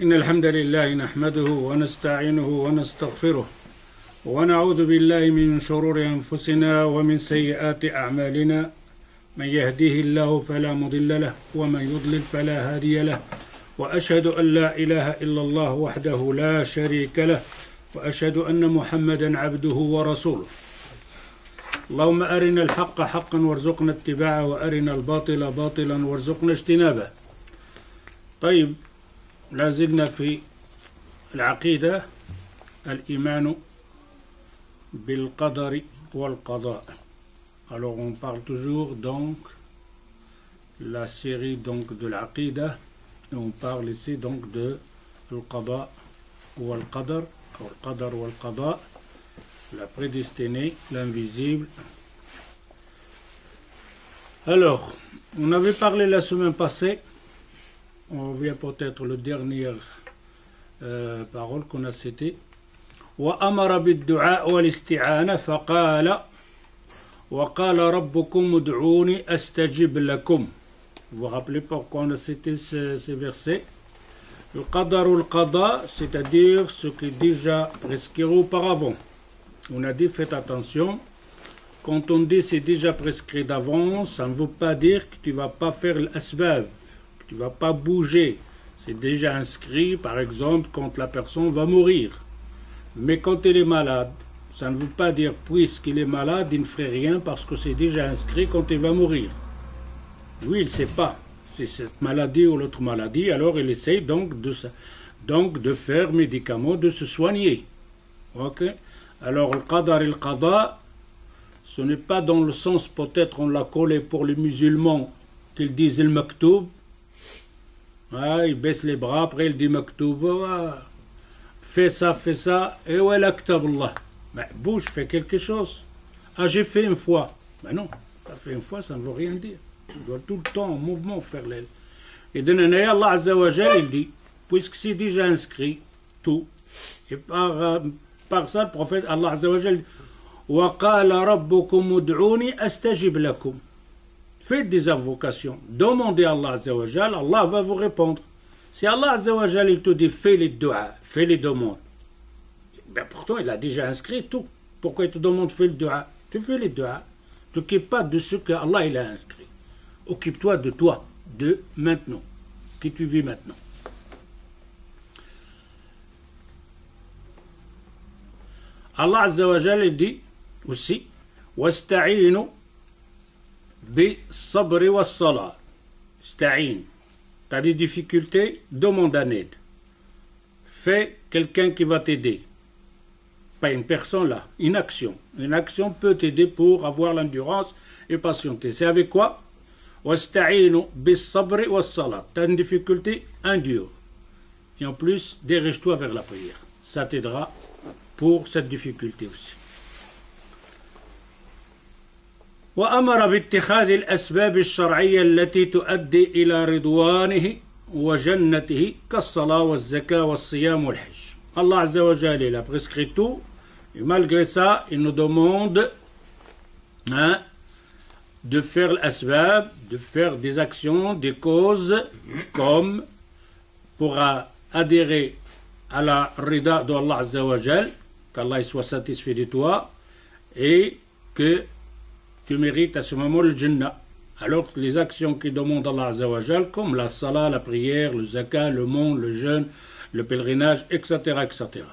إن الحمد لله نحمده ونستعينه ونستغفره ونعوذ بالله من شرور أنفسنا ومن سيئات أعمالنا من يهديه الله فلا مضل له ومن يضلل فلا هادي له وأشهد أن لا إله إلا الله وحده لا شريك له وأشهد أن محمدا عبده ورسوله اللهم أرنا الحق حقا وارزقنا اتباعه وأرنا الباطل باطلا وارزقنا اجتنابه. طيب، لازلنا في العقيدة الإيمان بالقدر والقضاء. Alors on parle toujours donc la série donc de l'Aqida et on parle ici donc de al-Qada ou al-Qadar, al-Qadar ou al-Qada, la prédestinée, l'invisible. Alors, on avait parlé la semaine passée, on revient peut-être le dernière parole qu'on a citée. وأمر بالدعاء والاستعانة فقال وقال ربكم ادعوني أستجب لكم. Vous vous rappelez pourquoi on a cité ces versets? Le qadar ou le qada, c'est-à-dire ce qui est déjà prescrit auparavant. On a dit faites attention, quand on dit c'est déjà prescrit d'avance, ça ne veut pas dire que tu ne vas pas faire l'asbab, que tu ne vas pas bouger. C'est déjà inscrit, par exemple, quand la personne va mourir. Mais quand il est malade, ça ne veut pas dire puisqu'il est malade, il ne ferait rien parce que c'est déjà inscrit quand il va mourir. Lui, il ne sait pas si c'est cette maladie ou l'autre maladie, alors il essaye donc de faire médicaments, de se soigner. Ok? Alors, le qadar et le qada, ce n'est pas dans le sens, peut-être on l'a collé pour les musulmans, qu'ils disent le maktoub. Ah, il baisse les bras, après il dit maktoub. Ah, fais ça, et ouais, l'aktab Allah. Ben, bouge, fais quelque chose. Ah, j'ai fait une fois. Ben non, tu as fait une fois, ça ne veut rien dire. Tu dois tout le temps en mouvement faire l'aile. Et d'un année, Allah Azza wa Jal, il dit, puisque c'est déjà inscrit, tout, et par ça, le prophète Allah Azza wa Jal dit, وَقَالَ رَبُّكُمُ ادْعُونِي أَسْتَجِبْ لَكُمْ. Faites des invocations, demandez à Allah Azza wa Jal, Allah va vous répondre. Si Allah Azza wa Jal, il te dit, fais les dua, fais les demandes, ben pourtant il a déjà inscrit tout. Pourquoi il te demande fais le dua? Tu fais les dua. Ne t'occupe pas de ce que Allah il a inscrit. Occupe-toi de toi, de maintenant, que tu vis maintenant. Allah Azza wa Jal dit aussi wasta'inu bi sabri was salat. Sta'in. Tu as des difficultés, demande en aide. Fais quelqu'un qui va t'aider. Pas une personne là, une action. Une action peut t'aider pour avoir l'endurance et patienter. C'est avec quoi? Wasta'inu bis sabri was salat. Tu as une difficulté, endure. Et en plus, dirige-toi vers la prière. Ça t'aidera pour cette difficulté aussi. وأمر باتخاذ الأسباب الشرعية التي تؤدي إلى رضوانه وجنته كالصلاة والزكاة والصيام والحج. Allah Azza wa Jal, il a prescrit tout, et malgré ça, il nous demande de faire l'asbab, de faire des actions, des causes, comme pour adhérer à la rida d'Allah Azza wa Jal, qu'Allah soit satisfait de toi, et que tu mérites à ce moment le Jannah. Alors les actions qui demandent Allah Azza wa Jal, comme la salat, la prière, le zakat, le monde, le jeûne, le pèlerinage, etc. etc.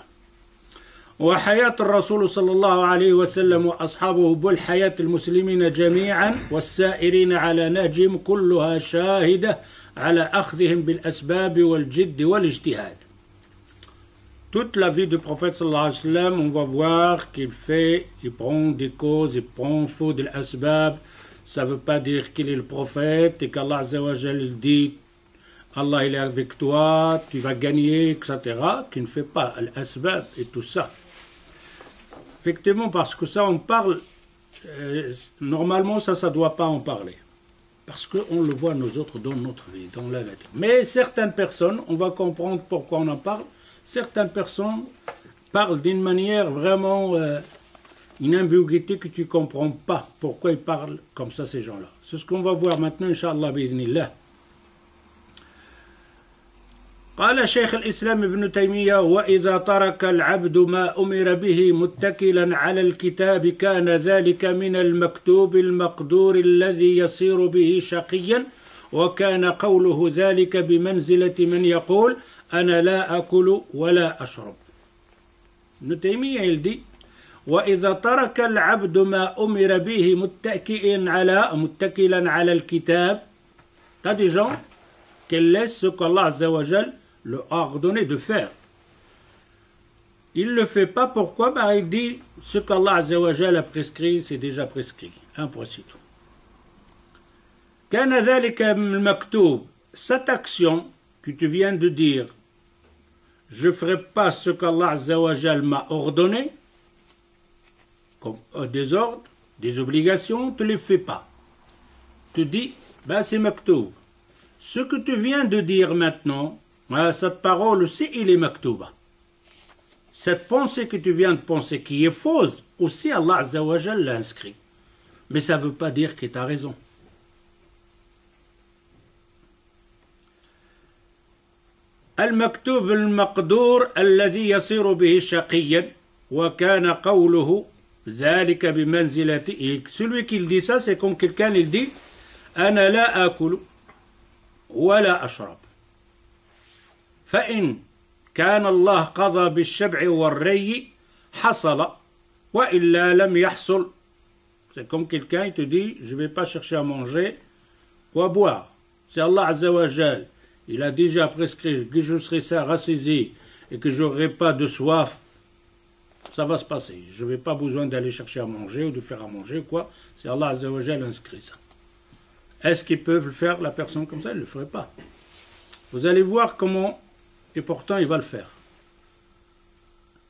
وحياة الرسول صلى الله عليه وسلم وأصحابه بل حياة المسلمين جميعا والسائرين على نهجهم كلها شاهدة على أخذهم بالأسباب والجد والاجتهاد. Toute la vie du prophète sallallahu alayhi wa sallam, on va voir qu'il prend des causes, il prend faux de l'asbab. Ça ne veut pas dire qu'il est le prophète et qu'Allah Azza wa Jal dit Allah il est avec toi, tu vas gagner, etc. Qui ne fait pas l'asbab et tout ça. Effectivement, parce que ça on parle, normalement ça ne doit pas en parler. Parce qu'on le voit nous autres dans notre vie, dans la vie. Mais certaines personnes, on va comprendre pourquoi on en parle. Certaines personnes parlent d'une manière vraiment, une ambiguïté que tu ne comprends pas. Pourquoi ils parlent comme ça, ces gens-là. C'est ce qu'on va voir maintenant, Inch'Allah, bi'idhnillah. قال شيخ الإسلام ابن تيمية وإذا ترك العبد ما أمر به متكلا على الكتاب كان ذلك من المكتوب المقدور الذي يصير به شقيا وكان قوله ذلك بمنزلة من يقول أنا لا أكل ولا أشرب. ابن تيمية il dit وإذا ترك العبد ما أمر به متكلا على الكتاب. T'as des gens qui laissent ce qu'Allah Azza wa Jal leur a ordonné de faire. Il ne le fait pas, pourquoi? Il dit ce qu'Allah Azza wa Jal a prescrit, c'est déjà prescrit. Un point c'est tout. كان ذلك المكتوب. Cette action que tu viens de dire, je ne ferai pas ce qu'Allah Azza wa Jal m'a ordonné, comme des ordres, des obligations, tu ne les fais pas. Tu dis, c'est maktoub. Ce que tu viens de dire maintenant, cette parole aussi, il est maktouba. Cette pensée que tu viens de penser qui est fausse, aussi Allah Azza wa Jal l'a inscrit. Mais ça ne veut pas dire que tu as raison. المكتوب المقدور الذي يصير به شقيا وكان قوله ذلك بمنزلة. Celui qui dit ça, c'est comme quelqu'un il dit أنا لا آكل ولا أشرب فإن كان الله قضى بالشبع والري حصل وإلا لم يحصل. C'est comme quelqu'un qui te dit je ne vais pas chercher à manger ou à boire. C'est Allah Azza wa Jal. Il a déjà prescrit que je serai rassasié et que je n'aurai pas de soif. Ça va se passer. Je n'ai pas besoin d'aller chercher à manger ou de faire à manger, quoi. C'est Allah Azza wa Jal inscrit ça. Est-ce qu'ils peuvent le faire, la personne comme ça? Il ne le ferait pas. Vous allez voir comment, et pourtant il va le faire.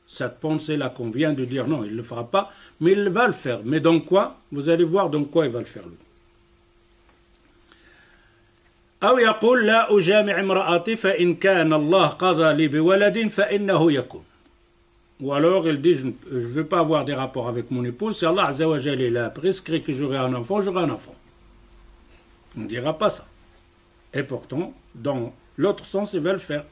Cette pensée-là qu'on vient de dire, non, il ne le fera pas, mais il va le faire. Mais dans quoi? Vous allez voir dans quoi il va le faire, lui. أو يقول لا أجامع امرأتي فإن كان الله قضى لي بولد فإنه يكون. Ou alors il dit je ne veux pas avoir des rapports avec mon épouse, si Allah Azza wa Jal il a prescrit que j'aurai un enfant, j'aurai un enfant. On ne dira pas ça. Et pourtant, dans l'autre sens, il va le faire.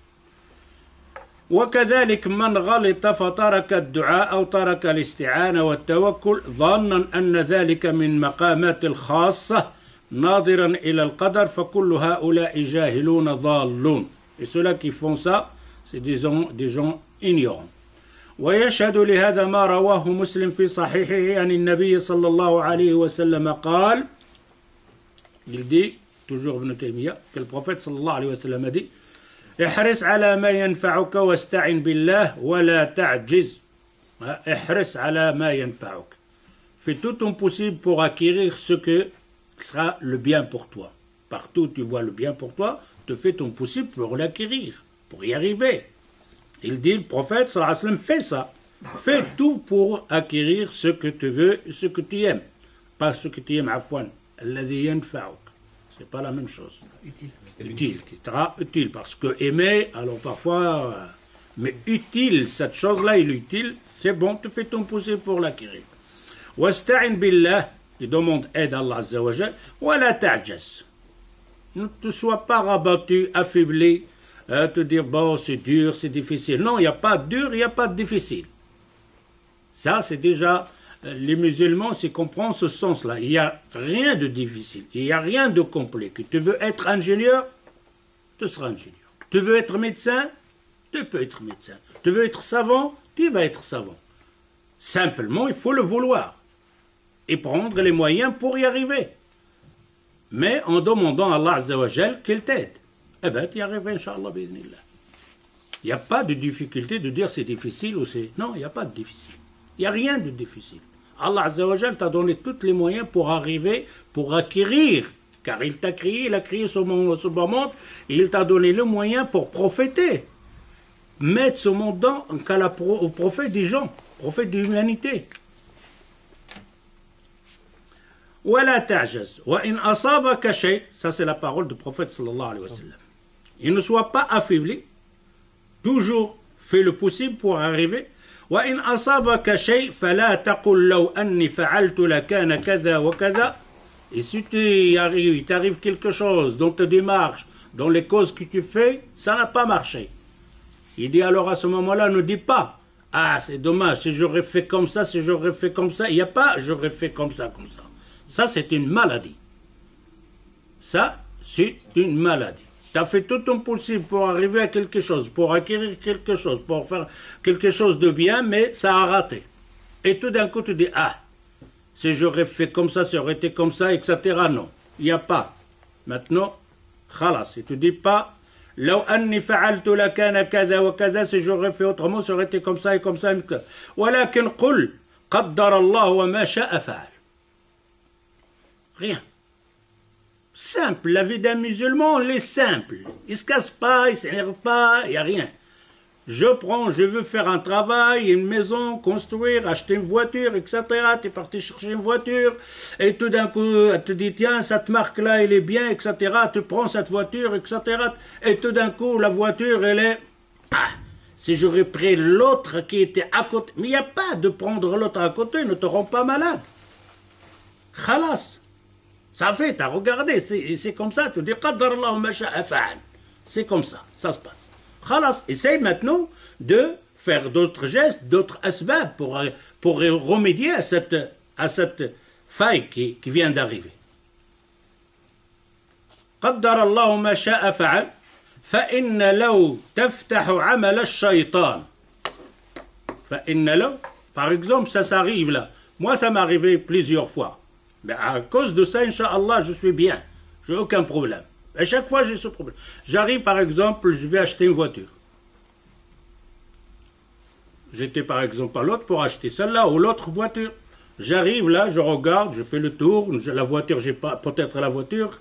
وكذلك من غلط فترك الدعاء أو ترك الاستعانة والتوكل ظنا أن ذلك من مقامات الخاصة ناظرا إلى القدر فكل هؤلاء جاهلون ضالون. Et ceux-là qui font ça, c'est des gens ignorants. ويشهد لهذا ما رواه مسلم في صحيحه عن النبي صلى الله عليه وسلم قال. Il dit, toujours Ibn Taymiyyah, que le prophète صلى الله عليه وسلم a dit احرص على ما ينفعك واستعن بالله ولا تعجز. احرص على ما ينفعك. Fais tout ton possible pour acquérir ce que sera le bien pour toi. Partout où tu vois le bien pour toi, te fais ton possible pour l'acquérir, pour y arriver. Il dit, le prophète, sallallahu alayhi wa sallam, fais ça. Fais tout pour acquérir ce que tu veux, ce que tu aimes. Pas ce que tu aimes, afwan. Alladhi yanfa'uk. C'est pas la même chose. Utile. Qui sera utile. Parce que aimer, alors parfois, mais utile, cette chose-là, il est utile, c'est bon, tu fais ton possible pour l'acquérir. Wasta'in billah. Il demande aide à Allah Azza wa Jal. Wa la ta'jas. Ne te sois pas rabattu, affaibli, te dire bon c'est dur, c'est difficile. Non, il n'y a pas de dur, il n'y a pas de difficile. Ça c'est déjà, les musulmans, c'est comprendre ce sens-là. Il n'y a rien de difficile, il n'y a rien de compliqué. Tu veux être ingénieur, tu seras ingénieur. Tu veux être médecin, tu peux être médecin. Tu veux être savant, tu vas être savant. Simplement, il faut le vouloir. Et prendre les moyens pour y arriver. Mais en demandant à Allah Azza wa Jal qu'il t'aide. Eh bien, tu y arrives, Inch'Allah, bi'idhnillah. Il n'y a pas de difficulté de dire c'est difficile ou c'est... Non, il n'y a pas de difficile. Il n'y a rien de difficile. Allah Azza wa Jal t'a donné tous les moyens pour arriver, pour acquérir. Car il t'a créé, il a créé ce monde, et il t'a donné le moyen pour profiter. Mettre ce monde au profit des gens, au profit de l'humanité. ولا تعجز وإن أصابك شيء. Ça c'est la parole du prophète sallallahu alayhi wa sallam. Il ne soit pas affaibli, toujours fais le possible pour arriver. وإن أصابك شيء فلا تقل لو أني فعلت لكان كذا وكذا. Et si il t'arrive quelque chose dans ta démarche, dans les causes que tu fais, ça n'a pas marché. Il dit alors à ce moment-là, ne dis pas, ah c'est dommage, si j'aurais fait comme ça, si j'aurais fait comme ça, il n'y a pas, j'aurais fait comme ça, comme ça. Ça c'est une maladie. Ça, c'est une maladie. Tu as fait tout ton possible pour arriver à quelque chose, pour acquérir quelque chose, pour faire quelque chose de bien, mais ça a raté. Et tout d'un coup, tu dis, ah, si j'aurais fait comme ça aurait été comme ça, etc. Non, il n'y a pas. Maintenant, khalas, et tu ne dis pas, لو أني فعلت لكان كذا وكذا, si j'aurais fait autrement, ça aurait été comme ça et comme ça. ولكن قل قدر الله وما شاء فعل. Rien. Simple, la vie d'un musulman, elle est simple. Il ne se casse pas, il ne s'énerve pas, il n'y a rien. Je veux faire un travail, une maison, construire, acheter une voiture, etc. Tu es parti chercher une voiture, et tout d'un coup, elle te dit, tiens, cette marque-là, elle est bien, etc. Tu prends cette voiture, etc. Et tout d'un coup, la voiture, elle est... Ah, si j'aurais pris l'autre qui était à côté... Mais il n'y a pas de prendre l'autre à côté, ne te rend pas malade. Khalas. Ça fait, t'as regardé, c'est comme ça, tu dis c'est comme ça se passe. Khalas, essaye maintenant de faire d'autres gestes, d'autres asbab pour remédier à cette faille qui vient d'arriver. قدر الله ما شاء فعل فإن لو تفتح عمل الشيطان فإن لو, par exemple, ça s'arrive là. Moi, ça m'est arrivé plusieurs fois. Mais à cause de ça, Inch'Allah, je suis bien. Je n'ai aucun problème. À chaque fois, j'ai ce problème. J'arrive, par exemple, je vais acheter une voiture. J'étais, par exemple, à l'autre pour acheter celle-là ou l'autre voiture. J'arrive là, je regarde, je fais le tour. La voiture, j'ai pas peut-être la voiture.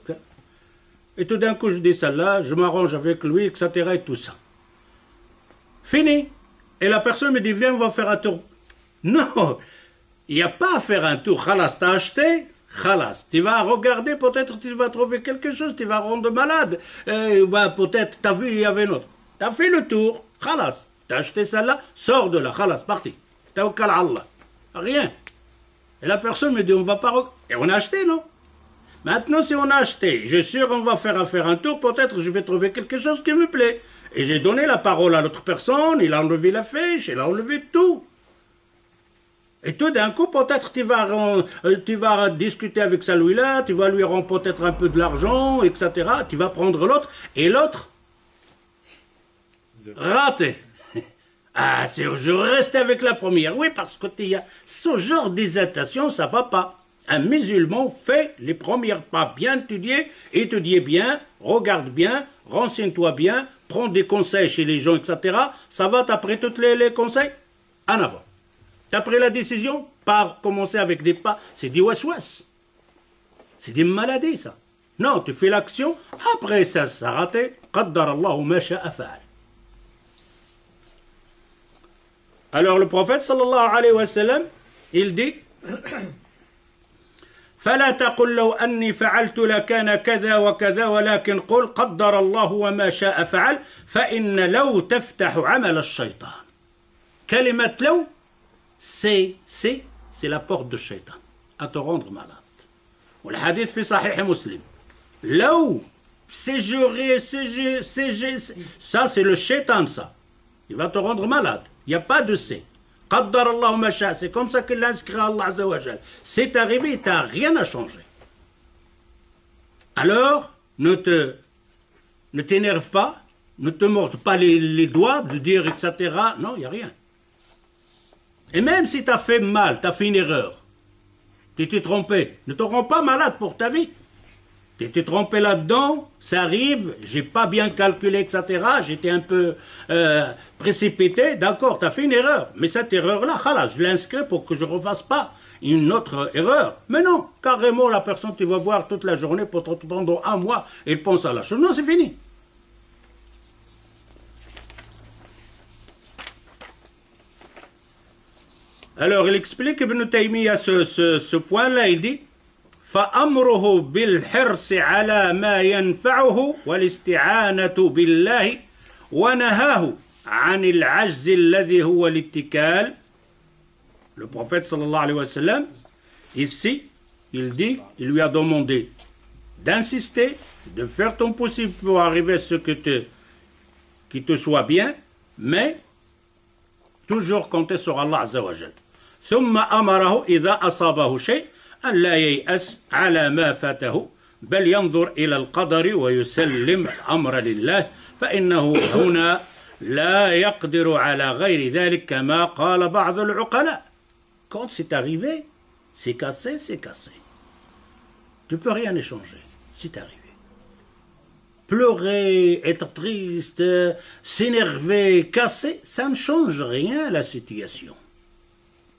Et tout d'un coup, je dis celle-là, je m'arrange avec lui, etc. et tout ça. Fini. Et la personne me dit, viens, on va faire un tour. Non, il n'y a pas à faire un tour. Khalas, t'as acheté. Khalas, tu vas regarder, peut-être tu vas trouver quelque chose, tu vas rendre malade. Peut-être, tu as vu, il y avait une autre. Tu as fait le tour, khalas. Tu as acheté celle-là, sors de là, khalas, parti. Tawakkal Allah. Rien. Et la personne me dit, on va pas... Et on a acheté, non? Maintenant, si on a acheté, je suis sûr on va faire un tour, peut-être je vais trouver quelque chose qui me plaît. Et j'ai donné la parole à l'autre personne, il a enlevé la fiche, il a enlevé tout. Et tout d'un coup, peut-être tu vas discuter avec celui-là, tu vas lui rendre peut-être un peu de l'argent, etc. Tu vas prendre l'autre, et l'autre, raté. Ah, je reste avec la première. Oui, parce que il y a ce genre d'hésitation, ça va pas. Un musulman fait les premiers pas bien étudier bien, regarde bien, renseigne-toi bien, prends des conseils chez les gens, etc. Ça va, t'as pris tous les conseils? En avant. Tu as pris la décision, pas commencer avec des pas, c'est des waswas. C'est des maladies, ça. Non, tu fais l'action, après ça a raté. Qaddar Allahu ma sha'a fa'al. Alors le prophète sallallahu alayhi wa sallam, il dit فلا تقل لو أني فعلت لكان كذا وكذا ولكن قل قدر الله وما شاء فعل فإن لو تفتح عمل الشيطان. كلمة لو c'est la porte de Shaitan à te rendre malade. Le hadith في صحيح مسلم. لو ça c'est le Shaitan, ça. Il va te rendre malade. Il n'y a pas de c'est. قدر الله ما شاء. C'est comme ça qu'il l'a inscrit à Allah Azza wa Jal. C'est arrivé, tu n'as rien à changer. Alors, ne t'énerve pas, ne te mords pas les doigts de dire etc. Non, il n'y a rien. Et même si tu as fait mal, tu as fait une erreur, tu t'es trompé, ne te rends pas malade pour ta vie. Tu t'es trompé là-dedans, ça arrive, j'ai pas bien calculé, etc. J'étais un peu précipité, d'accord, tu as fait une erreur. Mais cette erreur-là, je l'ai inscrit pour que je ne refasse pas une autre erreur. Mais non, carrément, la personne, tu vas voir toute la journée, pendant un mois, elle pense à la chose. Non, c'est fini. Alors, il explique Ibn Taymiyyah ce point-là, il dit فأمره بالحرص على ما ينفعه والاستعانة بالله ونهاه عن العجز الذي هو الاتكال. Le prophète sallallahu alayhi wa sallam, ici, il dit, il lui a demandé d'insister de faire ton possible pour arriver à ce qui te soit bien, mais toujours compter sur Allah Azza wa Jal. ثم أمره إذا أصابه شيء أن لا ييأس على ما فاته بل ينظر إلى القدر ويسلم الأمر لله فإنه هنا لا يقدر على غير ذلك كما قال بعض العقلاء. Quand c'est arrivé, c'est cassé, c'est cassé. Tu ne peux rien échanger, c'est arrivé. Pleurer, être triste, s'énerver, casser, ça ne change rien à la situation.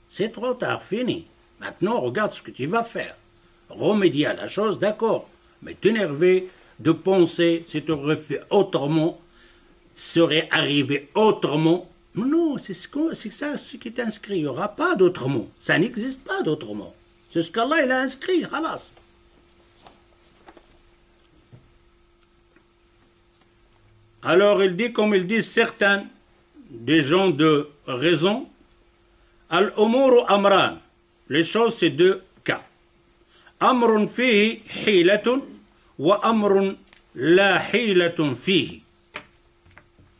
C'est trop tard, fini. Maintenant, regarde ce que tu vas faire. Remédier à la chose, d'accord. Mais t'énerver, de penser, si tu aurais fait autrement, serait arrivé autrement. Non, c'est ça ce qui est inscrit. Il n'y aura pas d'autrement. Ça n'existe pas d'autrement. C'est ce qu'Allah il a inscrit, khalas. Alors il dit, comme ils disent certains des gens de raison, al-umuru amran. Les choses, c'est deux cas. Amrun fihi hilatun wa amrun la hilatun fihi.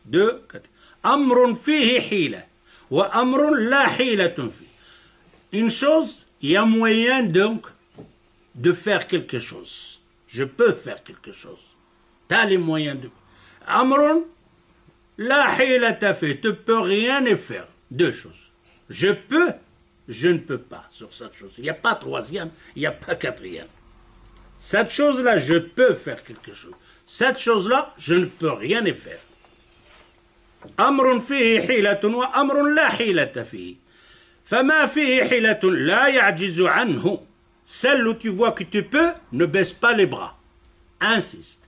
Deux cas. Amrun fihi hila wa amrun la hilatun fihi. Une chose, il y a moyen donc de faire quelque chose. Je peux faire quelque chose. Tu as les moyens de... Amrun la hilata fihi. Tu ne peux rien y faire. Deux choses. Je peux, je ne peux pas sur cette chose. Il n'y a pas troisième, il n'y a pas quatrième. Cette chose-là, je peux faire quelque chose. Cette chose-là, je ne peux rien y faire. Amrun fihi hilatun wa amrun la hilata fihi. Fama fihi hilatun la ya'jizu anhu. Celle où tu vois que tu peux, ne baisse pas les bras. Insiste.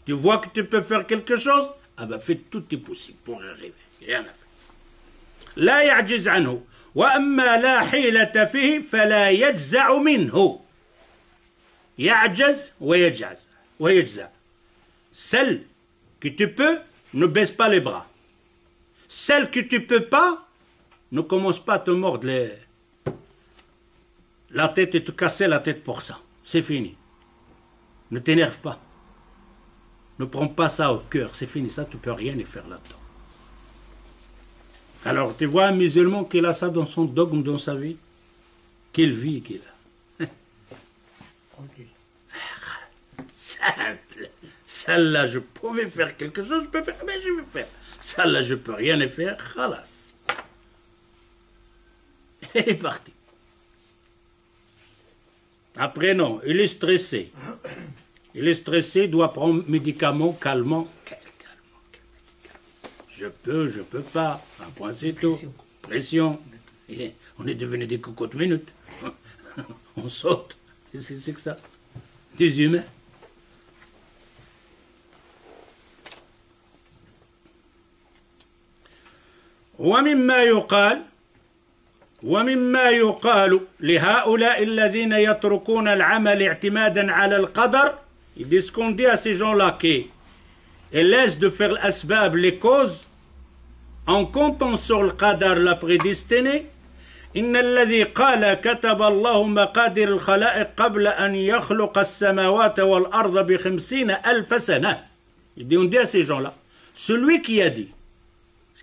Tu vois que tu peux faire quelque chose, ah ben fais tout est possible pour y arriver. Rien à faire. لا يعجز عنه وأما لا حيلة فيه فلا يجزع منه يعجز ويجزع celle que tu peux ne baisse pas les bras celle que tu peux pas ne commence pas à te mordre la tête et te casser la tête pour ça c'est fini ne t'énerve pas ne prends pas ça au cœur c'est fini ça tu peux rien y faire là-dedans. Alors, tu vois un musulman qui a ça dans son dogme, dans sa vie. Quelle vie qu'il a. Simple. Celle-là, je pouvais faire quelque chose, je peux faire, mais je vais faire. Celle-là, je peux rien y faire, khalas. Il est parti. Après, non, il est stressé. Il est stressé, il doit prendre médicaments calmants. Je peux pas. Un point, c'est tout. Pression. Et on est devenu des cocottes minutes. On saute. Qu'est-ce que c'est que ça? Des humains. ومما يقال لهؤلاء الذين يتركون العمل اعتمادا على القدر. Ils disent qu'on dit à ces gens-là qui laissent de faire l'asbab, les causes, en comptant sur le qadar, la prédestinée. إن الذي قال كتب الله مقادير الخلائق قبل أن يخلق السماوات والأرض ب50 ألف سنة. Il dit, on dit à ces gens-là, celui qui a dit,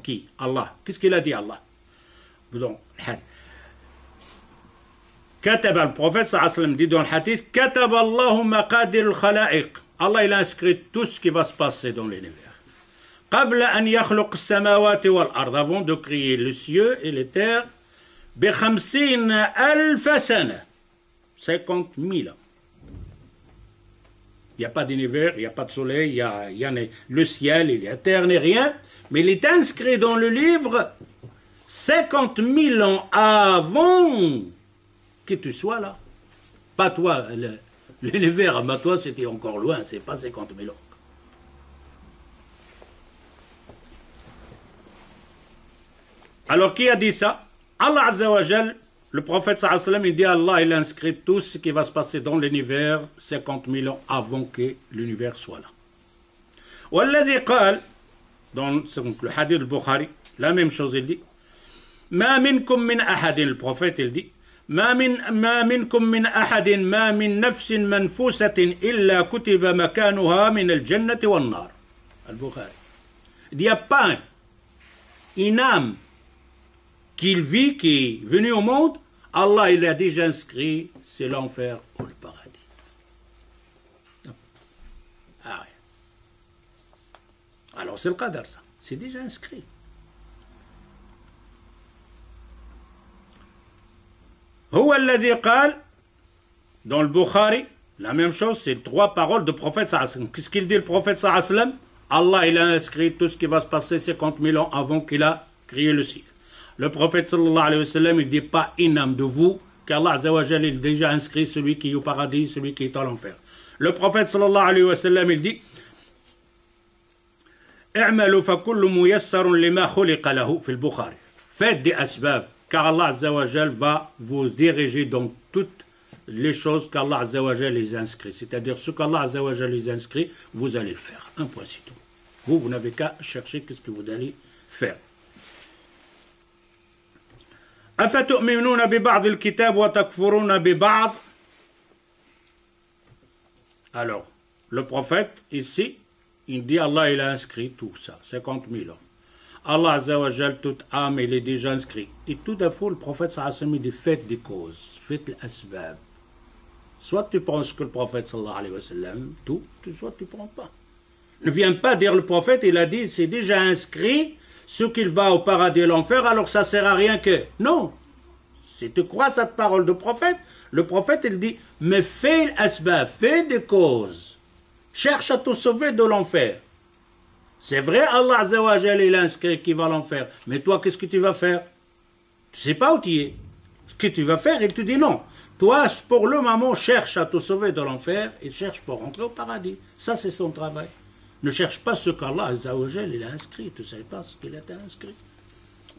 qui? Allah. Qu'est-ce qu'il a dit, Allah? Donc, كتب, le prophète sallallahu alayhi wa sallam dit dans le hadith, كتب الله مقادير الخلائق. Allah, il a inscrit tout ce qui va se passer dans l'univers. قبل أن يخلق السماوات والأرض, avant de créer les cieux et les terres, ب50 ألف سنة, 50 000 ans. Il n'y a pas d'univers, il n'y a pas de soleil, il y a le ciel, il y a la terre, ni rien, mais il est inscrit dans le livre 50 000 ans avant que tu sois là. Pas toi, l'univers, mais toi c'était encore loin, c'est pas 50 000 ans. Alors qui a dit ça? Allah Azza wa Jal, le prophète sallallahu alayhi wa sallam, il dit Allah, il a inscrit tout ce qui va se passer dans l'univers 50 000 ans avant que l'univers soit là. Walladhi qal, dans le hadith du Bukhari, la même chose il dit, Ma minkum min ahadin, le prophète il dit, ما منكم من أحد ما من نفس منفوسة إلا كتب مكانها من الجنة والنار. البخاري. Il n'y a pas une âme qui vit, qui est venue au monde, Allah il a déjà inscrit, c'est l'enfer ou le paradis. Ah ouais. Alors c'est le qadar ça, c'est déjà inscrit. هو الذي قال dans le Bukhari, la même chose, c'est trois paroles du prophète sallallahu alayhi wa sallam. Qu'est-ce qu'il dit le prophète sallallahu alayhi wa sallam? Allah il a inscrit tout ce qui va se passer 50 000 ans avant qu'il a créé le ciel. Le prophète sallallahu alayhi wa sallam, il ne dit pas une âme de vous, qu'Allah azza wa jalla il a déjà inscrit celui qui est au paradis, celui qui est à l'enfer. Le prophète sallallahu alayhi wa sallam, il dit اعملوا فكل ميسر لما خلق له في البخاري. Faites des asbab, car Allah azza wa jalla va vous diriger dans toutes les choses qu'Allah azza wa jalla les inscrit. C'est-à-dire ce qu'Allah azza wa jalla les inscrit, vous allez le faire. Un point c'est tout. Vous n'avez qu'à chercher qu'est-ce que vous allez faire. أفتؤمنون ببعض الكتاب وتكفرون ببعض. Alors, le prophète ici, il dit Allah il a inscrit tout ça, 50 000 ans. Allah azza wa jal, toute âme, il est déjà inscrit. Et tout d'un coup, le prophète sallallahu alayhi wa sallam dit faites des causes, faites l'asbab. Soit tu prends ce que le prophète sallallahu alayhi wa sallam, tout, soit tu ne prends pas. Ne viens pas dire le prophète, il a dit c'est déjà inscrit, ce qu'il va au paradis et l'enfer, alors ça ne sert à rien que. Non. Si tu crois cette parole du prophète, le prophète il dit mais fais l'asbab, fais des causes. Cherche à te sauver de l'enfer. C'est vrai, Allah azza wa jalla il a inscrit qui va l'enfer. Mais toi, qu'est-ce que tu vas faire? Tu ne sais pas où tu es. Ce que tu vas faire, il te dit non. Toi, pour le moment, cherche à te sauver de l'enfer et cherche pour rentrer au paradis. Ça, c'est son travail. Ne cherche pas ce qu'Allah azza wa jalla il a inscrit. Tu ne sais pas ce qu'il a inscrit.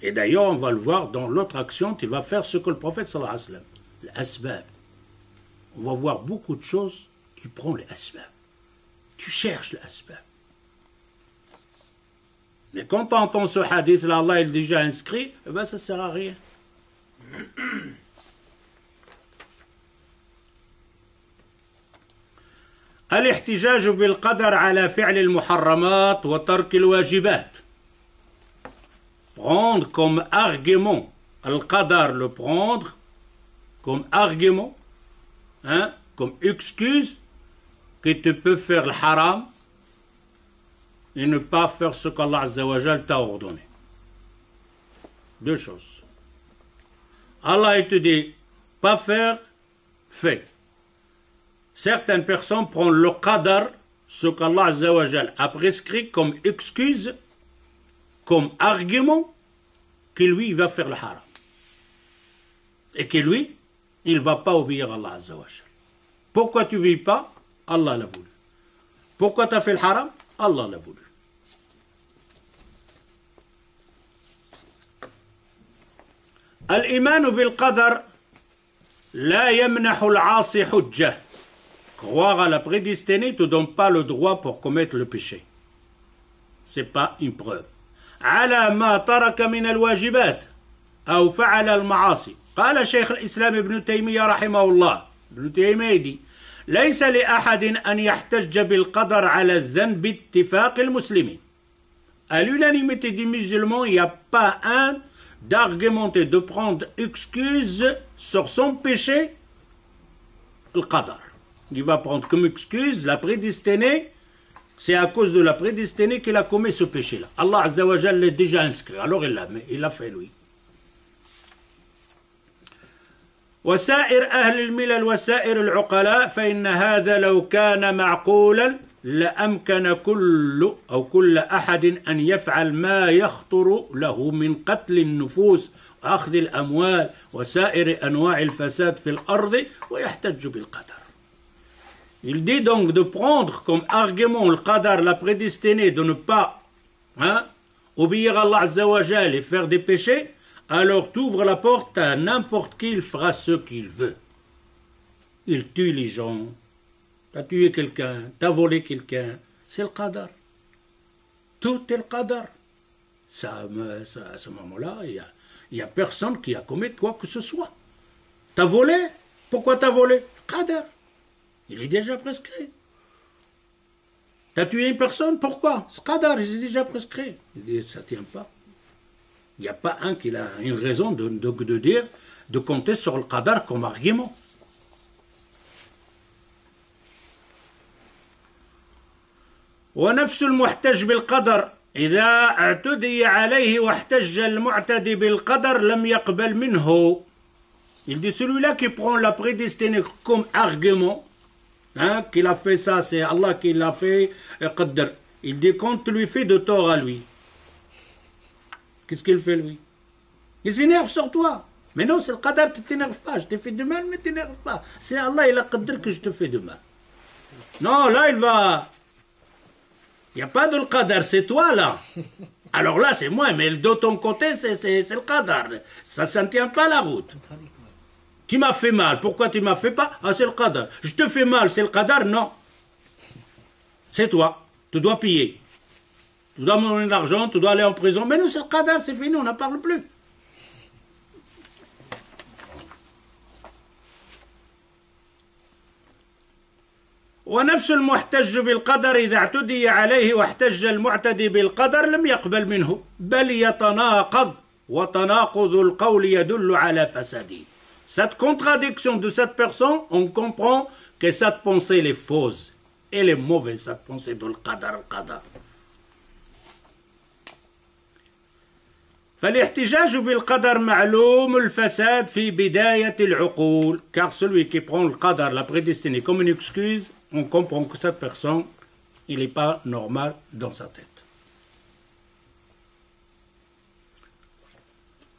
Et d'ailleurs, on va le voir dans l'autre action, tu vas faire ce que le prophète sallallahu alayhi wa sallam. L'asbab. On va voir beaucoup de choses, tu prends les asbab. Tu cherches l'asbab. Mais quand tu entends ce hadith-là, Allah est déjà inscrit, eh ben ça ne sert à rien. الاحتجاج بالقدر على فعل المحرمات وترك الواجبات. Prendre comme argument, al-qadar, le prendre comme argument, hein, comme excuse que tu peux faire le haram et ne pas faire ce qu'Allah azza wa jal t'a ordonné. Deux choses. Allah il te dit pas faire, fais. Certaines personnes prennent le qadar, ce qu'Allah azza wa jal a prescrit comme excuse, comme argument que lui il va faire le haram. Et que lui, il ne va pas obéir à Allah azza wa jal. Pourquoi tu ne vis pas? Allah l'a voulu. Pourquoi tu as fait le haram? Allah l'a voulu. الإيمان بالقدر لا يمنح العاصي حجة. Croire à la prédestinée ne te donne pas le droit pour commettre le péché. Ce n'est pas une preuve. على ما ترك من الواجبات أو فعل المعاصي. قال شيخ الإسلام ابن تيمية رحمه الله. ابن تيمية dit ليس لأحد أن يحتج بالقدر على الذنب باتفاق المسلمين. À l'unanimité des musulmans, il n'y a pas un d'argumenter, de prendre excuse sur son péché, le qadar. Il va prendre comme excuse la prédestinée, c'est à cause de la prédestinée qu'il a commis ce péché-là. Allah azza wa jalla l'a déjà inscrit, alors il l'a fait lui. وسائر أهل الملل وسائر العقلاء فإن هذا لو كان معقولا لأمكن كل أحد أن يفعل ما يخطر له من قتل النفوس وأخذ الأموال وسائر أنواع الفساد في الأرض ويحتج بالقدر. Il dit donc de prendre comme argument le qadar, la prédestinée, de ne pas obéir à Allah azza wa jal et faire des péchés, alors tu ouvres la porte à n'importe qui, il fera ce qu'il veut. Il tue les gens, tu as tué quelqu'un, tu as volé quelqu'un, c'est le qadar. Tout est le qadar. Ça, à ce moment-là, il n'y a personne qui a commis quoi que ce soit. T'as volé? Pourquoi t'as volé? Qadar. Il est déjà prescrit. T'as tué une personne? Pourquoi? C'est Qadar, il est déjà prescrit. Il dit, ça tient pas. Il n'y a pas un qui a une raison de dire, de compter sur le Qadar comme argument. ونفس المحتج بالقدر إذا اعتدي عليه واحتج المعتدي بالقدر لم يقبل منه. Il dit celui-là qui prend la prédestinée comme argument, hein, qu'il a fait ça, c'est Allah qui l'a fait, qadr. Il dit qu'on lui fait de tort à lui. Qu'est-ce qu'il fait lui? Il s'énerve sur toi. Mais non, c'est le qadar, tu t'énerves pas. Je t'ai fait de mal, mais tu t'énerves pas. C'est Allah, il a qadr que je te fais de mal. Non, là, il va... Il n'y a pas de le qadar, c'est toi là. Alors là, c'est moi, mais de ton côté, c'est le qadar. Ça ne tient pas la route. Tu m'as fait mal, pourquoi tu m'as fait pas? Ah, c'est le qadar. Je te fais mal, c'est le qadar? Non. C'est toi. Tu dois payer. Tu dois me donner de l'argent, tu dois aller en prison. Mais nous, c'est le qadar, c'est fini, on n'en parle plus. ونفس المحتج بالقدر إذا اعتدي عليه واحتج المعتدي بالقدر لم يقبل منه بل يتناقض وتناقض القول يدل على فساده. Cette contradiction de cette personne, on comprend que cette pensée elle est fausse. Elle est mauvaise, cette pensée de القدر. فالاحتجاج بالقدر معلوم الفساد في بداية العقول. Car celui qui prend le qadar, la prédestinée, comme une excuse, on comprend que cette personne, il n'est pas normal dans sa tête.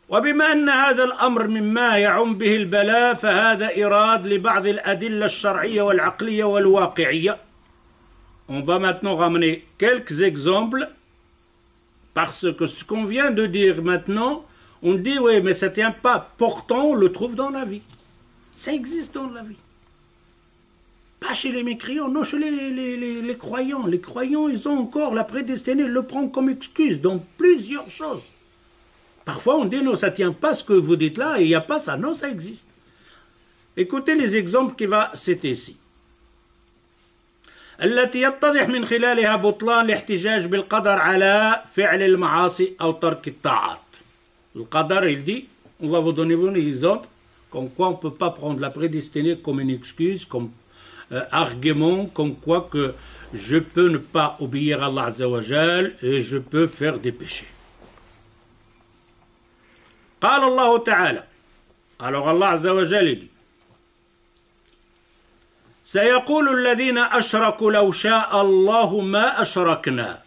وبما أن هذا الأمر مما يعم به البلاء فهذا إيراد لبعض الأدلة الشرعية والعقلية والواقعية. On va maintenant ramener quelques exemples. Parce que ce qu'on vient de dire maintenant, on dit oui, mais ça ne tient pas. Pourtant, on le trouve dans la vie. Ça existe dans la vie. Pas chez les mécréants, non, chez les croyants. Les croyants, ils ont encore la prédestinée, ils le prennent comme excuse dans plusieurs choses. Parfois, on dit non, ça ne tient pas ce que vous dites là, et il n'y a pas ça. Non, ça existe. Écoutez les exemples qu'il va citer ici. التي يتضح من خلالها بطلان الاحتجاج بالقدر على فعل المعاصي أو ترك الطاعات. Le qadar, il dit, on va vous donner un exemple, comme quoi on ne peut pas prendre la prédestinée comme une excuse, comme argument, comme quoi que je peux ne pas obéir à Allah Azza wa Jal et je peux faire des péchés. قال الله تعالى. Alors Allah Azza wa Jal dit, سيقول الذين أشركوا لو شاء الله ما أشركنا.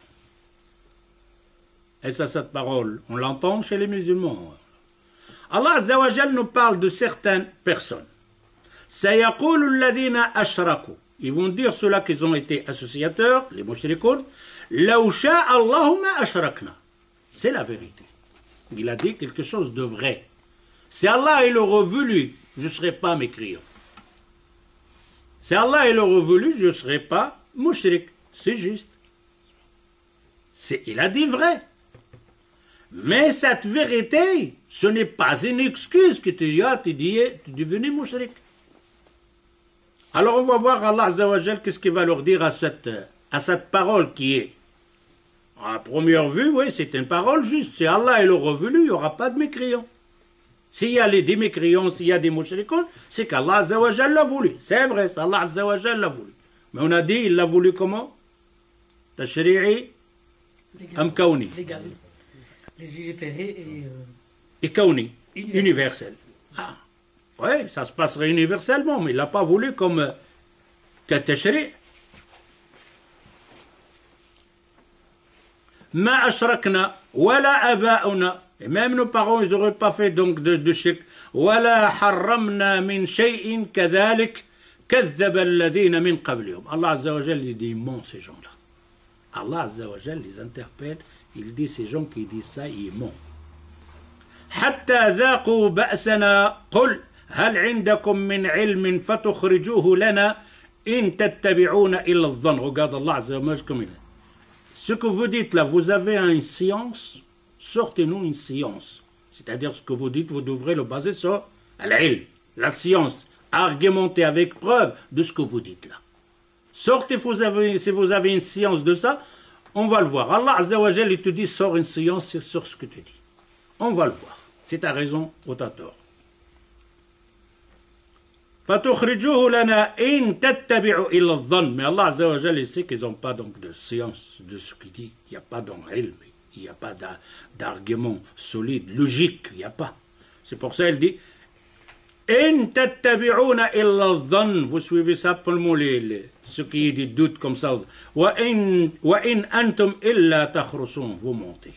Et ça, cette parole, on l'entend chez les musulmans. Allah Azza wa Jal nous parle de certaines personnes. سيقول الذين أشركوا. Ils vont dire ceux-là qui ont été associateurs, les mushrikoun, لو شاء الله ما أشركنا. C'est la vérité. Il a dit quelque chose de vrai. Si Allah il aurait voulu, je ne serais pas mécréant. Si Allah il aurait voulu, je ne serais pas mushrik. C'est juste. Il a dit vrai. Mais cette vérité, ce n'est pas une excuse que tu es devenu mushrik. Alors on va voir Allah Azza wa Jal qu'est-ce qu'il va leur dire à cette parole qui est. À première vue, oui, c'est une parole juste. Si Allah il aurait voulu, il n'y aura pas de mécréants. S'il y a des mécréants, s'il y a des mushrikoun, c'est qu'Allah Azza wa Jal l'a voulu. C'est vrai, c'est Allah Azza wa Jal l'a voulu. Mais on a dit, il l'a voulu comment? Tashri'i am kauni. Légal. Légiféré et kauni, universel. Ah, oui, ça se passerait universellement, mais il ne l'a pas voulu comme tashri'. Ma ashrakna, wala aba'una. Et même nos parents, ils n'auraient pas fait donc de shirk. وَلَا حَرَّمْنَا مِنْ شَيْءٍ كَذَلِكَ كَذَّبَ الَّذِينَ مِنْ قَبْلِهُمْ. Allah Azza wa Jal, il dit, ils mentent ces gens-là. Allah Azza wa Jal les interpelle, il dit, ces gens qui disent ça, ils mentent. حَتَّى ذَاقُوا بَأْسَنَا قُلْ هَلْ عِنْدَكُمْ مِنْ عِلْمٍ فَتُخْرِجُوهُ لَنَا إِنْ تَتَّبِعُونَ إِلَّا الظَّنَّ. Regarde Allah Azza wa Jal comme il est. Ce que vous dites là, vous avez une science, sortez-nous une science. C'est-à-dire ce que vous dites, vous devrez le baser sur l'ilm. la science, à argumenter avec preuve de ce que vous dites là. Sortez si vous avez une science de ça, on va le voir. Allah Azza wa Jal, il te dit, sors une science sur ce que tu dis. On va le voir. C'est ta raison ou ta tort. فَتُخْرِجُوهُ لَنَا إِن تَتَّبِعُ إِلَّا الظَّنِّ. Mais Allah Azza wa Jal, il sait qu'ils n'ont pas donc de science de ce qu'il dit. Il n'y a pas d'ilm, il n'y a pas d'argument solide, logique, il n'y a pas. C'est pour ça qu'il dit إِن تَتَّبِعُونَ إِلَّا الظَّنِّ. Vous suivez simplement ceux qui disent doutes comme ça. وَإِن أَنْتُمْ إِلَّا تَخْرُصُونَ. Vous mentez.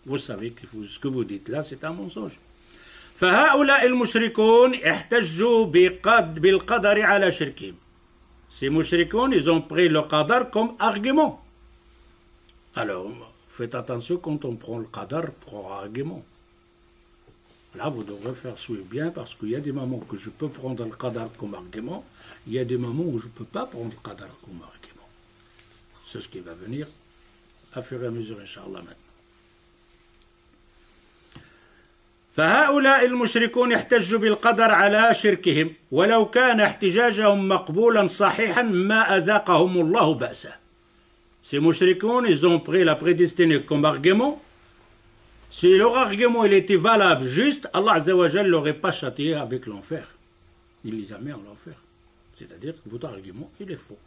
Vous savez que ce que vous dites là, c'est un mensonge. فهؤلاء المشركون احتجوا بالقدر على شركهم. Ces mushrikoun, ils ont pris le qadar comme argument. Alors, faites attention quand on prend le qadar pour argument. Là, vous devrez faire suivre bien parce qu'il y a des moments que je peux prendre le qadar comme argument, il y a des moments où je ne peux pas prendre le qadar comme argument. C'est ce qui va venir à fur et à mesure, Inch'Allah, maintenant. فهؤلاء المشركون احتجوا بالقدر على شركهم ولو كان احتجاجهم مقبولا صحيحا ما أذاقهم الله بأسه. Ces mushrikoun, ils ont pris la prédestinée comme argument. Si leur argument il était valable, juste, Allah Azza wa Jal ne l'aurait pas châtié avec l'enfer. Il les a mis en enfer. C'est-à-dire que votre argument, il est faux.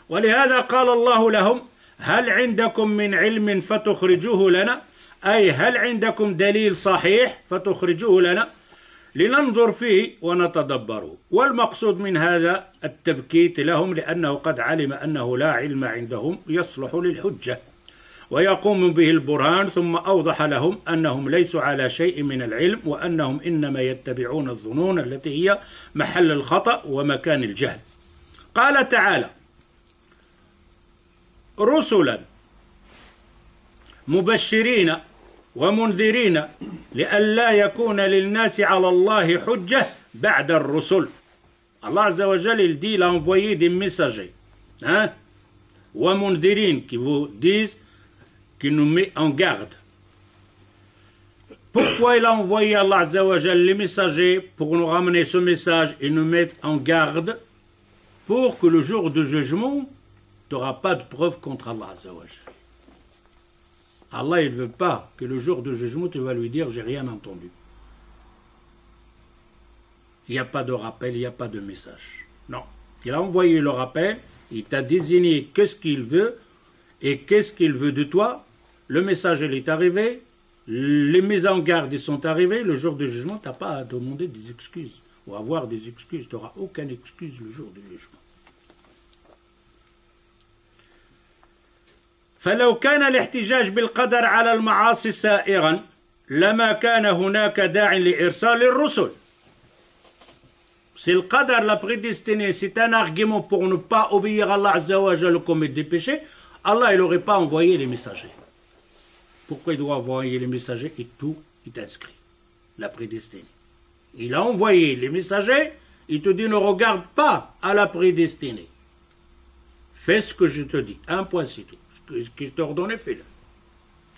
ولهذا قال الله لهم هل عندكم من علم فتخرجوه لنا أي هل عندكم دليل صحيح فتخرجوه لنا لننظر فيه ونتدبره. والمقصود من هذا التبكيت لهم لأنه قد علم أنه لا علم عندهم يصلح للحجة ويقوم به البرهان ثم أوضح لهم أنهم ليسوا على شيء من العلم وأنهم إنما يتبعون الظنون التي هي محل الخطأ ومكان الجهل. قال تعالى رسلا مبشرين ومنذرين لئلا يكون للناس على الله حجة بعد الرسل. Allah Azza wa Jal, il dit, il a envoyé des messagers. Hein? ومنذرين, qui vous disent, qui nous met en garde. Pourquoi il a envoyé Allah Azza wa Jal les messagers pour nous ramener ce message et nous mettre en garde pour que le jour du jugement, tu n'auras pas de preuve contre Allah Azza wa Jal. Allah, il ne veut pas que le jour du jugement, tu vas lui dire, j'ai rien entendu. Il n'y a pas de rappel, il n'y a pas de message. Non. Il a envoyé le rappel, il t'a désigné qu'est-ce qu'il veut et qu'est-ce qu'il veut de toi. Le message, il est arrivé, les mises en garde, ils sont arrivés. Le jour du jugement, tu n'as pas à demander des excuses ou avoir des excuses. Tu n'auras aucune excuse le jour du jugement. فلو كان الاحتجاج بالقدر على المعاصي سائغا لما كان هناك داع لإرسال الرسل. Si le qadar, la prédestinée, c'est un argument pour ne pas obéir à Allah Azza wa Jal commettre des péchés, Allah il n'aurait pas envoyé les messagers. Pourquoi il doit envoyer les messagers? Et tout est inscrit. La prédestinée. Il a envoyé les messagers, il te dit ne regarde pas à la prédestinée. Fais ce que je te dis. Un point, c'est tout. Ce que je t'ai ordonné, fais-le.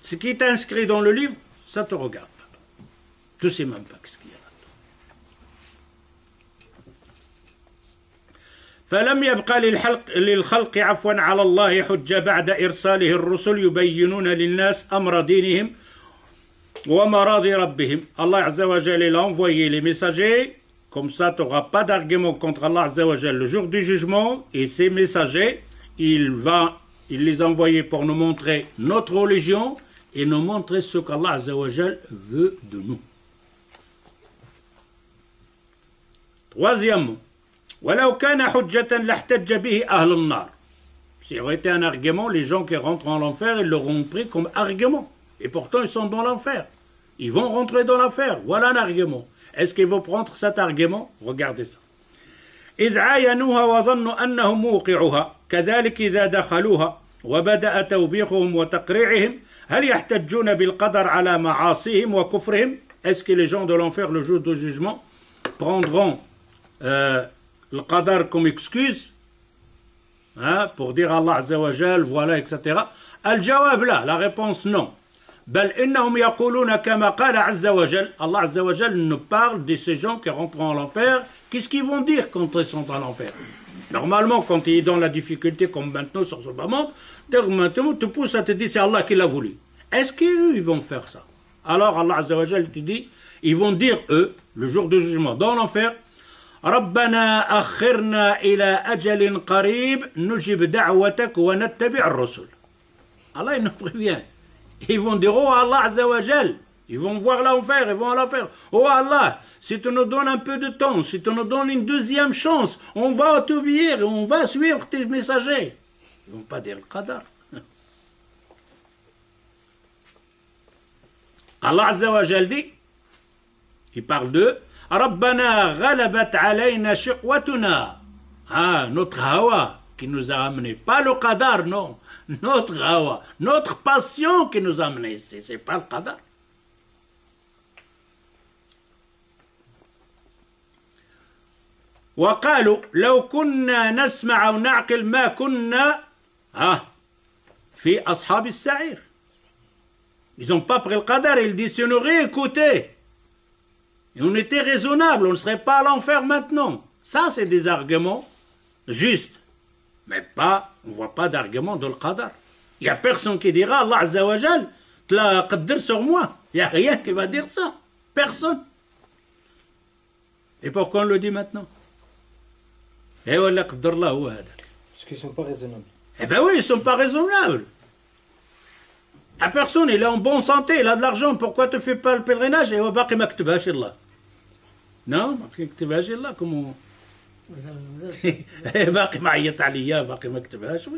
Ce qui est inscrit dans le livre, ça ne te regarde pas. Tu ne sais même pas ce qu'il y a là-dedans. فلم يبقى للخلق عفوا على الله حجة بعد إرساله الرسل يبينون للناس أمر دينهم ومراضي ربهم. Allah Azza wa Jal, il a envoyé les messagers, comme ça tu n'auras pas d'argument contre Allah Azza wa Jal le jour du jugement, et ces messagers, il les a envoyés pour nous montrer notre religion et nous montrer ce qu'Allah Azza wa Jal veut de nous. Troisièmement, ولو كان حجة لاحتج به أهل النار. S'il aurait été un argument, les gens qui rentrent en l'enfer, ils l'auront pris comme argument. Et pourtant, ils sont dans l'enfer. Ils vont rentrer dans l'enfer. Voilà un argument. Est-ce qu'ils vont prendre cet argument? Regardez ça. إذ عاينوها وظنوا أنهم موقعوها كذلك إذا دخلوها وبدأ توبيخهم وتقريعهم هل يحتجون بالقدر على معاصيهم وكفرهم. Est-ce que les gens de l'enfer le jour du jugement prendront le qadar comme excuse pour dire Allah Azza wa Jal, voilà, etc. Al-jawab là, la réponse non. بل إنهم يقولون كما قال عز وجل. Allah Azza wa Jal nous parle de ces gens qui rentrent en l'enfer. Qu'est-ce qu'ils vont dire quand ils sont en enfer? Normalement, quand il est dans la difficulté, comme maintenant sur ce moment, maintenant te pousse à te dire c'est Allah qui l'a voulu. Est-ce qu'eux, ils vont faire ça? Alors Allah Azza wa Jal te dit, ils vont dire eux, le jour du jugement, dans l'enfer, ربنا أخرنا إلى أجل قريب نجب دعوتك ونتبع الرسل. Allah il nous prévient. Ils vont dire, oh Allah Azza wa Jal, ils vont voir l'enfer, ils vont à l'enfer. Oh Allah, si tu nous donnes un peu de temps, si tu nous donnes une deuxième chance, on va t'obéir, on va suivre tes messagers. Ils ne vont pas dire le qadar. Allah Azza wa Jal dit, il parle d'eux, Rabbana ghalabat alayna shiqwatuna. Ah, notre hawa qui nous a amené, pas le qadar, non. Notre hawa, notre passion qui nous a amené, c'est pas le qadar. وقالوا لو كنا نسمع أو نعقل ما كنا في أصحاب السعير. Ils n'ont pas pris le qadar, ils disent si on aurait écouté et on était raisonnable, on ne serait pas à l'enfer maintenant. Ça, c'est des arguments justes. Mais pas, on ne voit pas d'argument de le qadar. Il n'y a personne qui dira Allah Azza wa Jal, tu l'as qadar sur moi. Il n'y a rien qui va dire ça. Personne. Et pourquoi on le dit maintenant? Eh voilà, qadar Allah ou hada. Parce qu'ils ne sont pas raisonnables. Eh bien oui, ils ne sont pas raisonnables. La personne, il est en bonne santé, il a de l'argent, pourquoi tu ne fais pas le pèlerinage? Et baqi ma ktubhash Allah. Non, baqi ktubhash Allah, comment? باقي معيط عليا باقي ما كتبهاش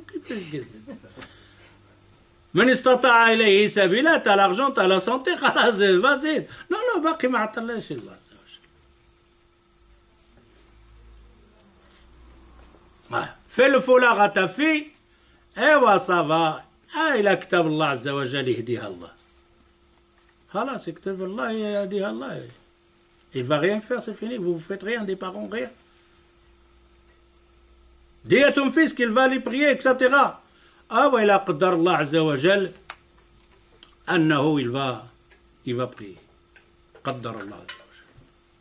من استطاع اليه سبيلا تاع لارجون تاع لا سونتي خلاص بسيط لا باقي ما عطلاش الله fais le foulard à ta fille ايوا صافا الى كتاب الله عز وجل يهديها الله خلاص كتاب الله يهديها الله il va rien faire c'est fini vous faites rien des parents rien. Dis à ton fils qu'il va aller prier, etc. Ah ouais, la qadar Allah Azza wa Jal, annahu il va prier. Qadar Allah Azza wa Jal.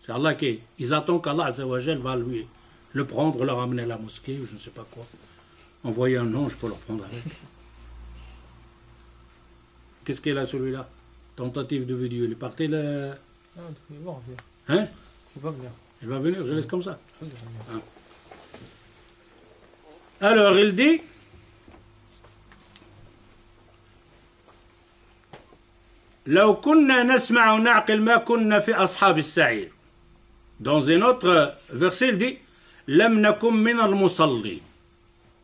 C'est Allah qui, ils attendent qu'Allah Azza wa Jal va lui le prendre, le ramener à la mosquée, ou je ne sais pas quoi. Envoyer un ange pour le prendre avec. Qu'est-ce qu'il a celui-là? Tentative de vidéo. Il est parti là. Non, il va revenir. Hein? Il va venir. Il va venir, je laisse comme ça. Ah. Alors il dit لو كنا نسمع ونعقل ما كنا في أصحاب السعير. Dans un autre verset il dit لم نكن من المصلين.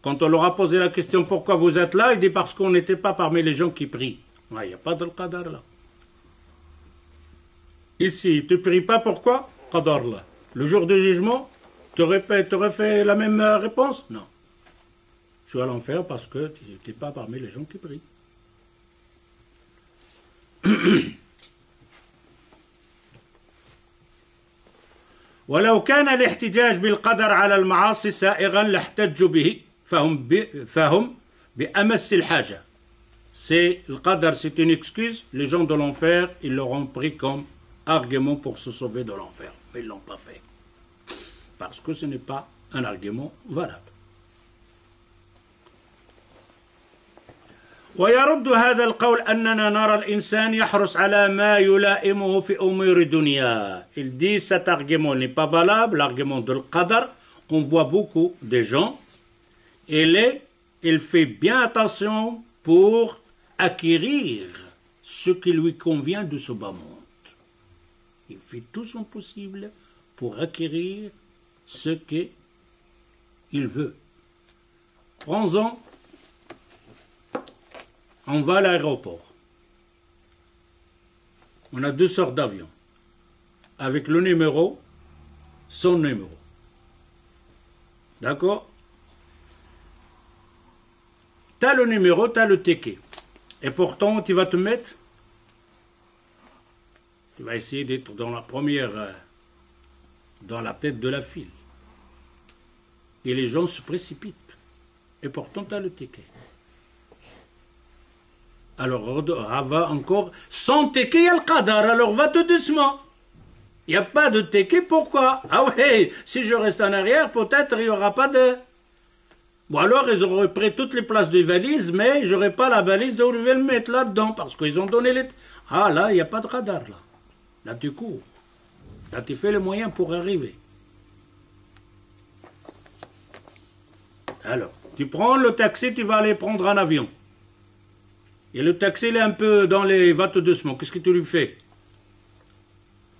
Quand on leur a posé la question pourquoi vous êtes là, il dit parce qu'on n'était pas parmi les gens qui prient. Il n'y a pas de qadar là. Ici, tu ne pries pas pourquoi? Qadar là. Le jour du jugement, tu aurais fait la même réponse? Non. Je suis à l'enfer parce que tu n'étais pas parmi les gens qui prient. ولو كان الاحتجاج بالقدر على المعاصي سائغا لاحتجوا به فهم بأمس الحاجة. C'est le qadar, c'est une excuse. Les gens de l'enfer, ils l'auront pris comme argument pour se sauver de l'enfer. Mais ils ne l'ont pas fait. Parce que ce n'est pas un argument valable. ويرد هذا القول أننا نرى الإنسان يحرص على ما يلائمه في أمور الدنيا. Il dit cet argument n'est pas valable, l'argument de l'qadar. On voit beaucoup de gens, il fait bien attention pour acquérir ce qui lui convient de ce bas monde. Il fait tout son possible pour acquérir ce qu'il veut. Prends-en. On va à l'aéroport. On a deux sortes d'avions. Avec le numéro, son numéro. D'accord? Tu as le numéro, tu as le ticket. Et pourtant, tu vas te mettre. Tu vas essayer d'être dans la première, dans la tête de la file. Et les gens se précipitent. Et pourtant, tu as le ticket. Alors, va encore, sans teke, il y a le qadar, alors va tout doucement. Il n'y a pas de teke, pourquoi? Ah oui, si je reste en arrière, peut-être il n'y aura pas de... Ou alors ils auraient pris toutes les places de valise, mais je n'aurais pas la valise de où je vais le mettre là-dedans, parce qu'ils ont donné les... Ah là, il n'y a pas de radar, là. Là, tu cours. Là, tu fais les moyens pour arriver. Alors, tu prends le taxi, tu vas aller prendre un avion. Et le taxi, il est un peu dans les... Va tout doucement. Qu'est-ce que tu lui fais?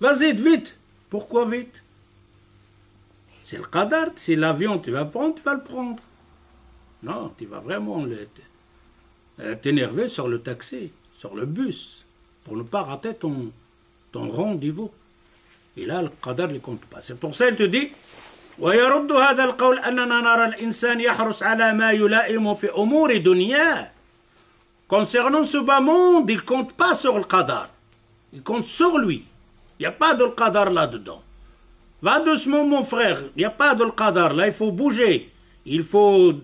Vas-y, vite. Pourquoi vite? C'est le qadar. C'est l'avion, tu vas prendre, tu vas le prendre. Non, tu vas vraiment t'énerver sur le taxi, sur le bus, pour ne pas rater ton rendez-vous. Et là, le qadar ne compte pas. C'est pour ça qu'il te dit ويرد هذا القول أننا نرى الإنسان يحرص على ما يلائم في أمور دنياه. Concernant ce bas monde, il ne compte pas sur le qadar. Il compte sur lui. Il n'y a pas de qadar là-dedans. Va doucement, mon frère. Il n'y a pas de qadar. Là, il faut bouger. Il faut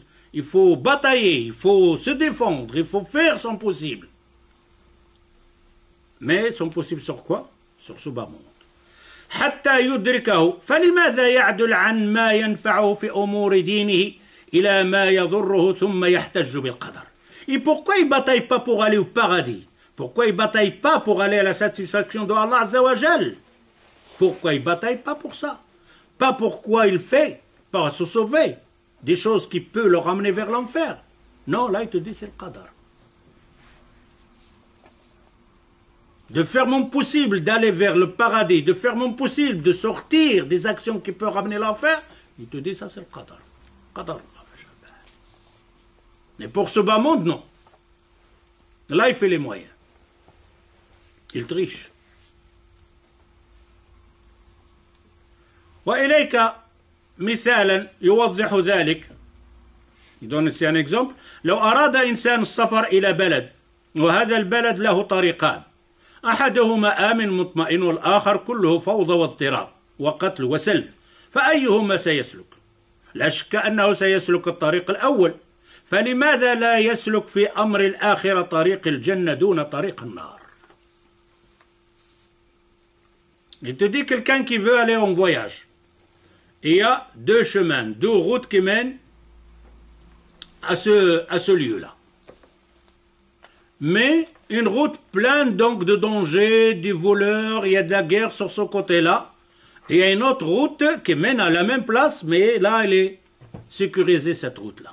batailler. Il faut se défendre. Il faut faire son possible. Mais son possible sur quoi? Sur ce bas monde. حتى يدركه فلماذا يعدل عن ما ينفعه في أمور دينه إلى ما يضره ثم يحتج بالقدر. Et pourquoi il ne bataille pas pour aller au paradis? Pourquoi il ne bataille pas pour aller à la satisfaction de Allah Azza wa Jal? Pourquoi il ne bataille pas pour ça? Pas pourquoi il fait, pas se sauver, des choses qui peuvent le ramener vers l'enfer. Non, là il te dit c'est le qadar. De faire mon possible d'aller vers le paradis, de faire mon possible de sortir des actions qui peuvent ramener l'enfer, il te dit ça c'est le qadar. Qadar. Et pour ce bas monde, non. Là, il fait les moyens. Il triche. وإليك مثالا يوضح ذلك. Il donne ici un exemple. لو أراد إنسان السفر إلى بلد وهذا البلد له طريقان أحدهما آمن مطمئن والآخر كله فوضى واضطراب وقتل وسلب فأيهما سيسلك؟ لا شك أنه سيسلك الطريق الأول. فلماذا لا يسلك في أمر الآخرة طريق الجنة دون طريق النار؟ Il te dit quelqu'un qui veut aller en voyage. Il y a deux chemins, deux routes qui mènent à ce lieu-là. Mais une route pleine donc de dangers, des voleurs, il y a de la guerre sur ce côté-là. Et il y a une autre route qui mène à la même place, mais là, elle est sécurisée, cette route-là.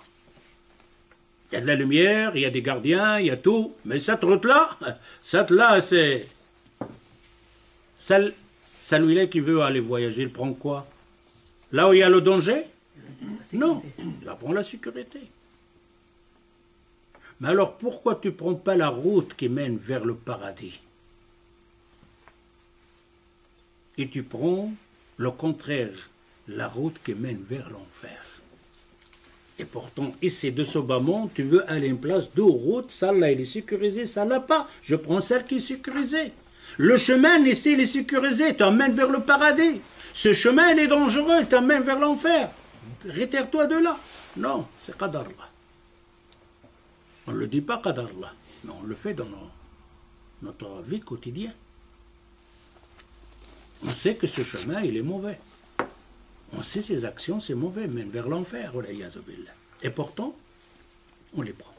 Il y a de la lumière, il y a des gardiens, il y a tout. Mais cette route-là, c'est... Celui-là qui veut aller voyager, il prend quoi? Là où il y a le danger? Non, il va prendre la sécurité. Mais alors pourquoi tu ne prends pas la route qui mène vers le paradis? Et tu prends le contraire, la route qui mène vers l'enfer. Et pourtant, ici, de ce bas monde, tu veux aller à une place, deux routes, celle-là, elle est sécurisée, celle-là pas. Je prends celle qui est sécurisée. Le chemin, ici, il est sécurisé, t'emmène vers le paradis. Ce chemin, il est dangereux, il t'emmène vers l'enfer. Retire-toi de là. Non, c'est qadar Allah. On ne le dit pas qadar Allah, mais on le fait dans notre vie quotidienne. On sait que ce chemin, il est mauvais. On sait ses actions, c'est mauvais, mène vers l'enfer. Et pourtant, on les prend.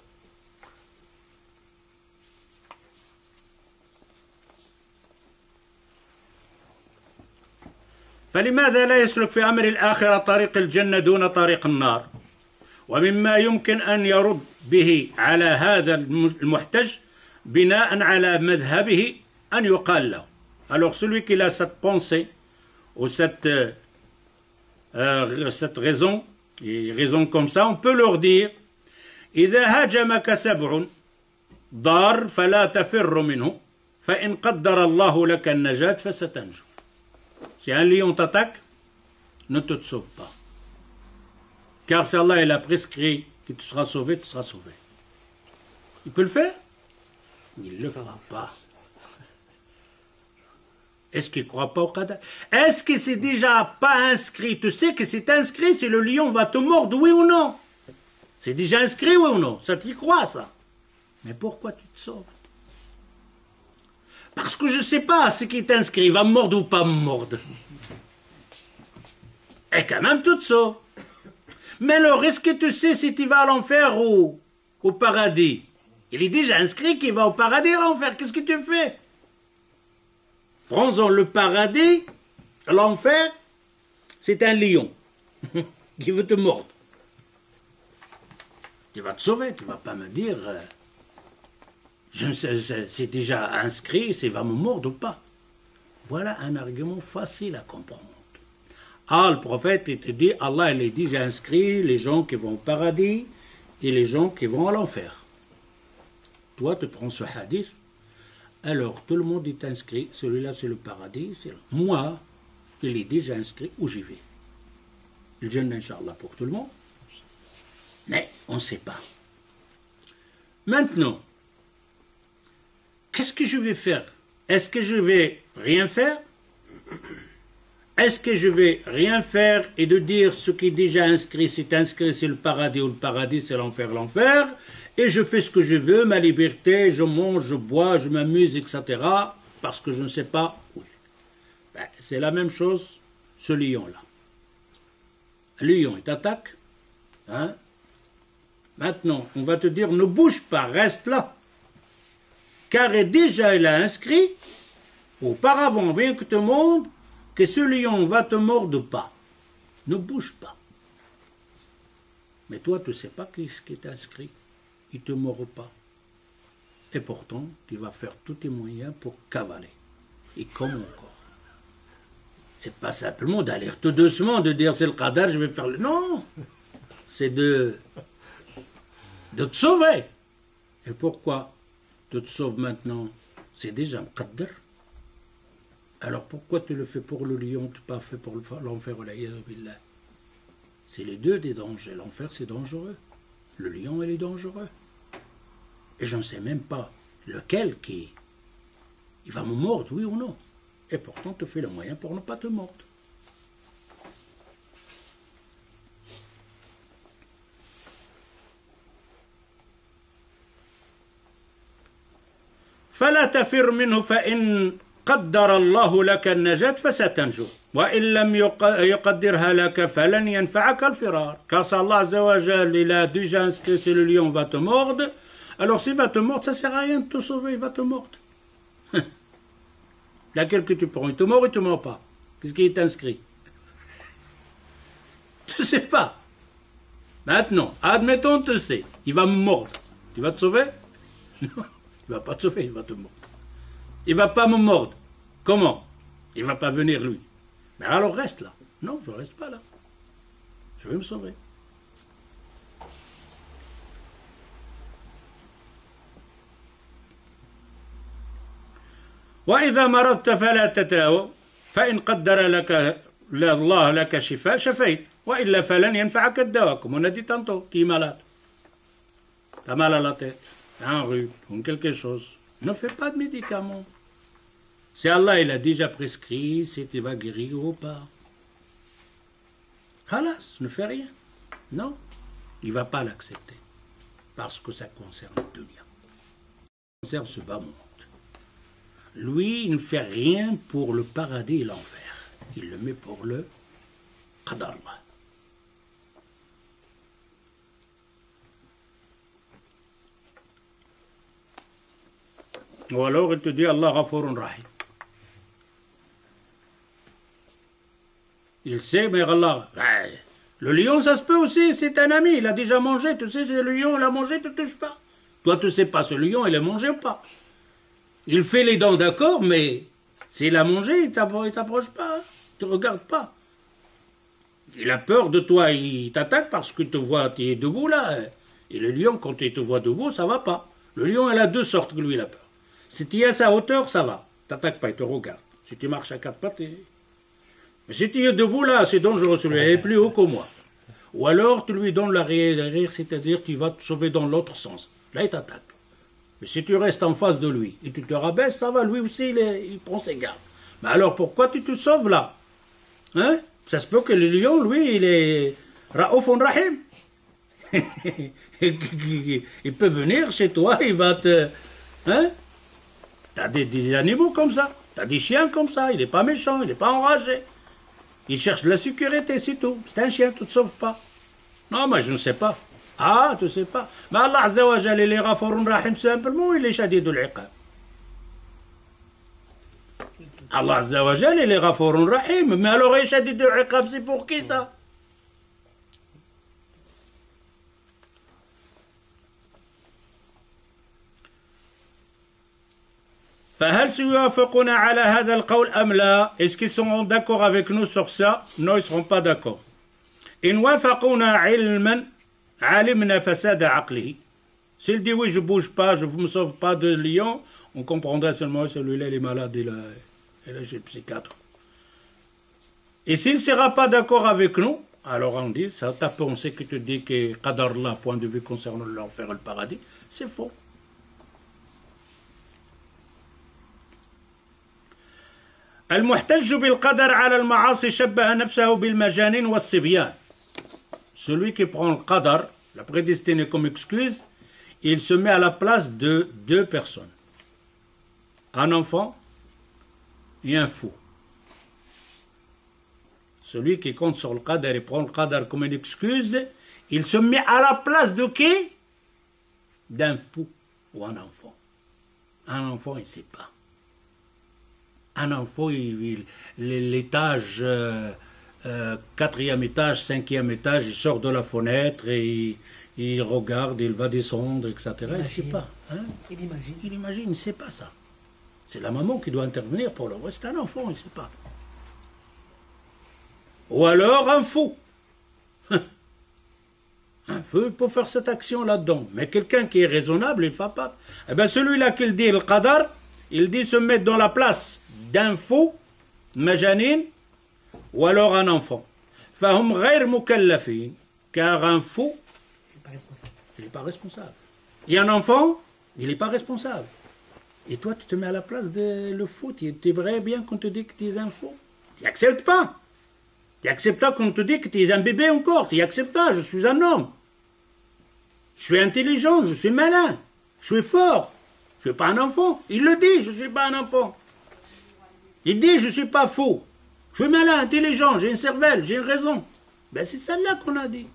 فلماذا لا يسلك في أمر الآخرة طريق الجنة دون طريق النار؟ ومما يمكن أن يرد به على هذا المحتج بناء على مذهبه أن يقال له. Alors celui qui a cette pensée ou cette raison comme ça, on peut leur dire إذا هاجمك سبع ضار فلا تفر منه فإن قدر الله لك النجاة فستنجو. Si un lion t'attaque, ne te sauve pas. Car si Allah il a prescrit que tu seras sauvé, tu seras sauvé. Il peut le faire? Il ne le fera pas. Est-ce qu'il ne croit pas au qadar? Est-ce que c'est déjà pas inscrit? Tu sais que c'est inscrit si le lion va te mordre, oui ou non? C'est déjà inscrit, oui ou non? Ça t'y croit, ça? Mais pourquoi tu te sauves? Parce que je ne sais pas ce qui est inscrit, va me mordre ou pas me mordre. Et quand même, tu te sauves. Mais alors, est-ce que tu sais si tu vas à l'enfer ou au paradis? Il est déjà inscrit qu'il va au paradis et à l'enfer. Qu'est-ce que tu fais? Prends-en le paradis, l'enfer, c'est un lion qui veut te mordre. Tu vas te sauver, tu ne vas pas me dire, je ne sais, c'est déjà inscrit, c'est va me mordre ou pas. Voilà un argument facile à comprendre. Ah, le prophète, il te dit, Allah, il est déjà inscrit les gens qui vont au paradis et les gens qui vont à l'enfer. Toi, tu prends ce hadith, alors tout le monde est inscrit, celui-là c'est le paradis, moi, il est déjà inscrit où j'y vais. Le Jannah, Inch'Allah, pour tout le monde. Mais on ne sait pas. Maintenant, qu'est-ce que je vais faire? Est-ce que je vais rien faire? Est-ce que je vais rien faire et de dire ce qui est déjà inscrit, c'est le paradis ou le paradis, c'est l'enfer, l'enfer, et je fais ce que je veux, ma liberté, je mange, je bois, je m'amuse, etc., parce que je ne sais pas où. Ben, c'est la même chose, ce lion-là. Le lion, il t'attaque. Hein? Maintenant, on va te dire, ne bouge pas, reste là. Car déjà, il a inscrit, auparavant, bien que tout le monde, que ce lion va te mordre pas. Ne bouge pas. Mais toi, tu ne sais pas ce qui est inscrit. Il ne te mord pas. Et pourtant, tu vas faire tous tes moyens pour cavaler. Et comme encore. C'est pas simplement d'aller tout doucement, de dire c'est le qadar, je vais faire le... Non. C'est de te sauver. Et pourquoi tu te sauves maintenant? C'est déjà un qadar. Alors pourquoi tu le fais pour le lion, tu n'as pas fait pour l'enfer? C'est les deux des dangers. L'enfer, c'est dangereux. Le lion, il est dangereux. Et je ne sais même pas lequel qui... Il va me mordre, oui ou non. Et pourtant, tu fais le moyen pour ne pas te mordre. فلا تفر منه فإن قدر الله لك النجاة فستنجو وإن لم يقدرها لك فلن ينفعك الفرار. Car si Allah Azza wa Jal, il a déjà inscrit que le lion va te mordre, alors s'il va te mordre, ça ne sert à rien de te sauver, il va te mordre. Laquelle que tu prends, il te mord ou il ne te mord pas? Qu'est-ce qui est inscrit? Tu ne sais pas. Maintenant, admettons, tu sais, il va me mordre. Tu vas te sauver? Non, il ne va pas te sauver, il va te mordre. Il ne va pas me mordre. Comment? Il ne va pas venir lui. Mais alors reste là. Non, je ne reste pas là. Je vais me sauver. وإذا مرضت فلا تتاو فإن قدر لك الله لك شفاء شفيت وإلا فلن ينفعك الدواء. Comme on a dit tantôt, qui est malade, t'as mal à la tête, t'as un rhume, ou quelque chose, ne fais pas de médicaments. Si Allah il a déjà prescrit si tu vas guérir ou pas. Khalas, ne fais rien. Non, il ne va pas l'accepter. Parce que ça concerne le dunya. Ça concerne ce bas monde. Lui, il ne fait rien pour le paradis et l'enfer. Il le met pour le qadar. Ou alors il te dit Allah Ghafurun Rahim. Il sait, mais Allah... Le lion, ça se peut aussi, c'est un ami, il a déjà mangé, tu sais, le lion, il a mangé, tu ne touches pas. Toi, tu ne sais pas, ce lion, il a mangé ou pas. Il fait les dents, d'accord, mais s'il a mangé, il ne t'approche pas, il ne te regarde pas. Il a peur de toi, il t'attaque parce qu'il te voit, tu es debout là. Et le lion, quand il te voit debout, ça ne va pas. Le lion, il a deux sortes que lui, il a peur. Si tu es à sa hauteur, ça va. Tu n'attaques pas, il te regarde. Si tu marches à quatre pattes, mais si tu es debout là, c'est dangereux, celui-là, il est plus haut que moi. Ou alors, tu lui donnes l'arrière, c'est-à-dire tu vas te sauver dans l'autre sens. Là, il t'attaque. Mais si tu restes en face de lui et tu te rabaisses, ça va, lui aussi, il prend ses gardes. Mais alors, pourquoi tu te sauves là? Hein? Ça se peut que le lion, lui, il est Raoufun Rahim. il peut venir chez toi, il va te... Hein? T'as des animaux comme ça, t'as des chiens comme ça, il n'est pas méchant, il n'est pas enragé. Il cherche la sécurité, c'est tout. C'est un chien, tu ne te sauves pas. Non, moi je ne sais pas. Ah, tu ne sais pas. Mais Allah Azza wa Jalla, il est Ghafourun Rahim simplement, il est Shadidul Iqab. Allah Azza wa Jalla, il est Ghafourun Rahim. Mais alors, il est Shadidul Iqab, c'est pour qui ça? فهل سيوافقون على هذا القول أم لا؟ Est-ce qu'ils seront d'accord avec nous sur ça? Non, ils ne seront pas d'accord. إن وافقونا علما علمنا فساد عقله. S'il dit oui, je ne bouge pas, je ne me sauve pas de lion, on comprendra seulement celui-là, il est malade, il est chez le psychiatre. Et s'il ne sera pas d'accord avec nous, alors on dit, ça ta pensée que tu dis que Qadar Allah, point de vue concernant l'enfer et le paradis, c'est faux. المحتج بالقدر على المعاصي شبه نفسه بالمجانين والصبيان. Celui qui prend le qadar, la prédestinée comme excuse, il se met à la place de deux personnes. Un enfant et un fou. Celui qui compte sur le qadar et prend le qadar comme une excuse, il se met à la place de qui? D'un fou ou un enfant. Un enfant, il ne sait pas. Un enfant, l'étage, quatrième étage, cinquième étage, il sort de la fenêtre et il regarde, il va descendre, etc. Il ne sait pas. Hein? Il imagine. Il imagine, il ne sait pas ça. C'est la maman qui doit intervenir pour le reste. C'est un enfant, il ne sait pas. Ou alors un fou. Un fou, il peut faire cette action là-dedans. Mais quelqu'un qui est raisonnable, il ne va pas. Eh bien, celui-là qui dit le qadar, il dit se mettre dans la place d'un fou, majanin, ou alors un enfant. Fahum ghayr mukallafin, car un fou, il n'est pas responsable. Et un enfant, il n'est pas responsable. Et toi, tu te mets à la place de le fou. Tu es vrai bien qu'on te dit que tu es un fou. Tu n'acceptes pas. Tu n'acceptes pas qu'on te dit que tu es un bébé encore. Tu n'acceptes pas. Je suis un homme. Je suis intelligent. Je suis malin. Je suis fort. Je ne suis pas un enfant. Il le dit, je ne suis pas un enfant. Il dit, je ne suis pas fou. Je suis malin, intelligent, j'ai une cervelle, j'ai une raison. Ben c'est celle-là qu'on a dit.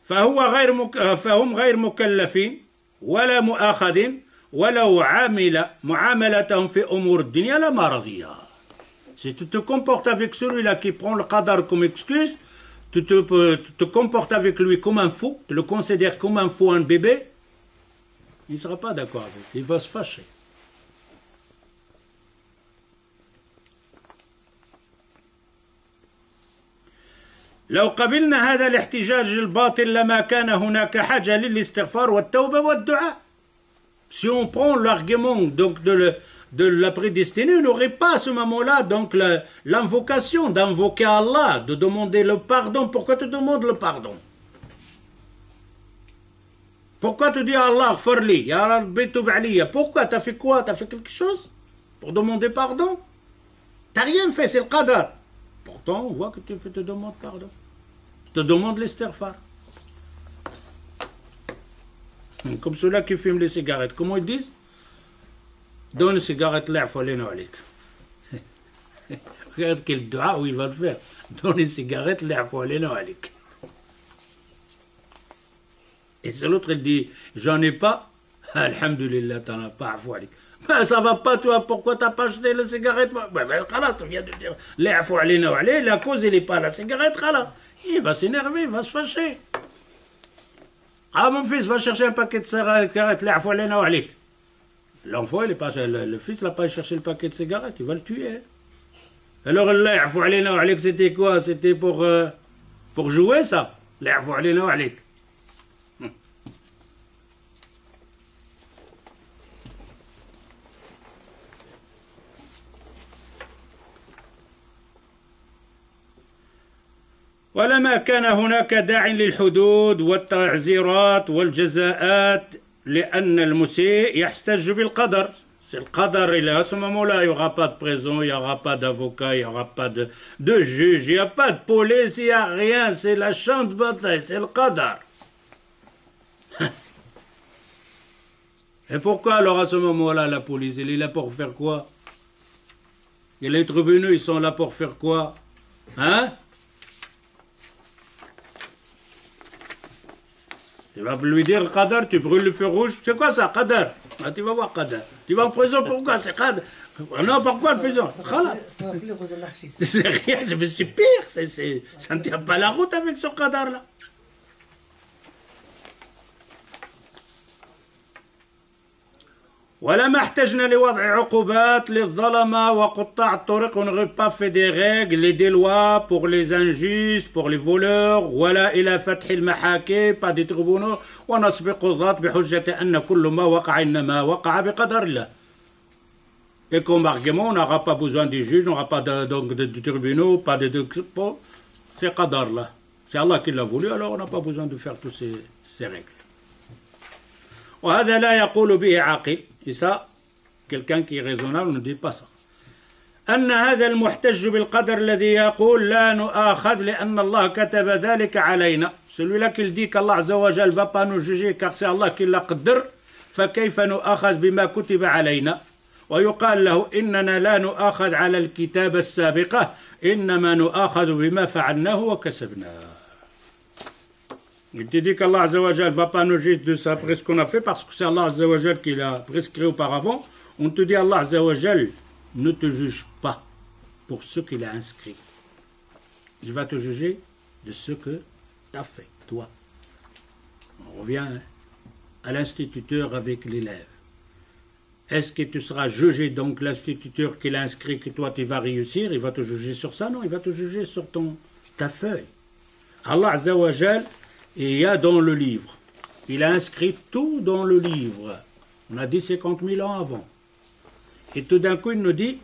فهم غير مكلفين ولا مؤاخذين ولو عامل معاملتهم في أمور الدنيا لما رضيها. Si tu te comportes avec celui-là qui prend le qadar comme excuse, tu te comportes avec lui comme un fou, tu le considères comme un fou, un bébé, il ne sera pas d'accord avec, il va se fâcher. لو قبلنا هذا الاحتجاج الباطل لما كان هناك حاجة للاستغفار والتوبة والدعاء. Si on prend l'argument donc de la prédestinée, on n'aurait pas à ce moment-là donc l'invocation d'invoquer Allah, de demander le pardon. Pourquoi tu demandes le pardon? Pourquoi tu dis à Allah, Farli, Ya Rabbi tub aliya? Pourquoi? T'as fait quoi? T'as fait quelque chose pour demander pardon? T'as rien fait, c'est le qadar. Pourtant, on voit que tu te demandes pardon. Tu te demandes l'istighfar. Comme ceux-là qui fument les cigarettes. Comment ils disent? Donne une cigarette là, il faut aller alik. Regarde quel dua où il va le faire. Donne une cigarette là, il faut aller alik. Et c'est l'autre, il dit, j'en ai pas. Alhamdulillah, t'en as pas, il faut alik. Ben, ça va pas, toi, pourquoi t'as pas acheté la cigarette? Ben, khalas, tu viens de dire, là, il faut aller alik. La cause, il n'est pas la cigarette, khalas. Il va s'énerver, il va se fâcher. Ah, mon fils, va chercher un paquet de cigarettes, là, il faut aller alik. L'enfant, il est pas, le fils n'a pas cherché le paquet de cigarettes, il va le tuer. Alors là, il faut aller alik, c'était quoi? C'était pour jouer ça? Là, il faut aller alik. ولما كان هناك داع للحدود والتعزيرات والجزاءات لأن المسيء يحتج بالقدر. C'est le qadar. Et à ce moment-là, il n'y aura pas de prison, il n'y aura pas d'avocat, il n'y aura pas de juge, il n'y a pas de police, il n'y a rien. C'est la champ de bataille, c'est le qadar. Et pourquoi alors à ce moment-là la police, elle est là pour faire quoi? Et les tribunaux, ils sont là pour faire quoi? Hein? Tu vas lui dire le qadar, tu brûles le feu rouge, c'est quoi ça, qadar? Ah, tu vas voir qadar. Tu vas en prison, pourquoi? C'est qadar. Non, pourquoi en prison? Ça va appeler aux anarchistes. C'est rien, c'est pire, ça ne tient pas la route avec ce qadar-là. ولما احتجنا لوضع عقوبات للظلمة وقطاع الطرق. On n'aurait pas fait des règles, des lois pour les injustes, pour les voleurs. ولا إلى فتح المحاكم, pas des tribunaux. ونسبق القضاة بحجة أن كل ما وقع إنما وقع بقدر الله. Et comme argument, on n'aura pas besoin des juges, on n'aura pas de tribunaux, pas de c'est qadar là. C'est Allah qui l'a voulu, alors on n'a pas besoin de faire toutes ces règles. وهذا لا يقول به عاقل. Et ça, quelqu'un qui est raisonnable ne dit pas ça. أن هذا المحتج بالقدر الذي يقول لا نؤاخذ لأن الله كتب ذلك علينا. Celui-là qui dit qu'Allah Azza wa Jal ne va pas nous juger car c'est Allah qui l'a قدر. فكيف نؤاخذ بما كتب علينا. ويقال له إننا لا نؤاخذ على الكتاب السابقة إنما نؤاخذ بما فعلناه وكسبناه. Il te dit qu'Allah Azza wa Jal ne va pas nous juger de ça après ce qu'on a fait parce que c'est Allah Azza wa Jal qui l'a prescrit auparavant. On te dit Allah Azza wa Jal ne te juge pas pour ce qu'il a inscrit. Il va te juger de ce que tu as fait, toi. On revient à l'instituteur avec l'élève. Est-ce que tu seras jugé, donc l'instituteur qui l'a inscrit, que toi tu vas réussir, il va te juger sur ça? Non, il va te juger sur ta feuille. Allah Azza wa Jal, il y a dans le livre. Il a inscrit tout dans le livre. On a dit 50 000 ans avant. Et tout d'un coup, il nous dit,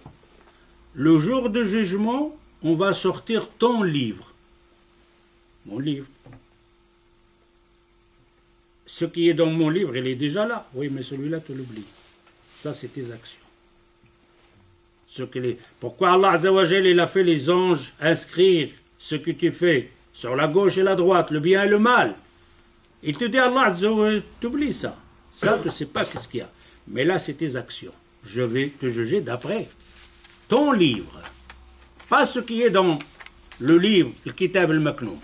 le jour de jugement, on va sortir ton livre. Mon livre. Ce qui est dans mon livre, il est déjà là. Oui, mais celui-là, tu l'oublies. Ça, c'est tes actions. Pourquoi Allah Azza wa Jal, il a fait les anges inscrire ce que tu fais sur la gauche et la droite, le bien et le mal. Il te dit, Allah Azza wa Jal, t'oublies ça. Ça, tu ne sais pas qu'est-ce qu'il y a. Mais là, c'est tes actions. Je vais te juger d'après ton livre. Pas ce qui est dans le livre, le Kitab al-Maknoum.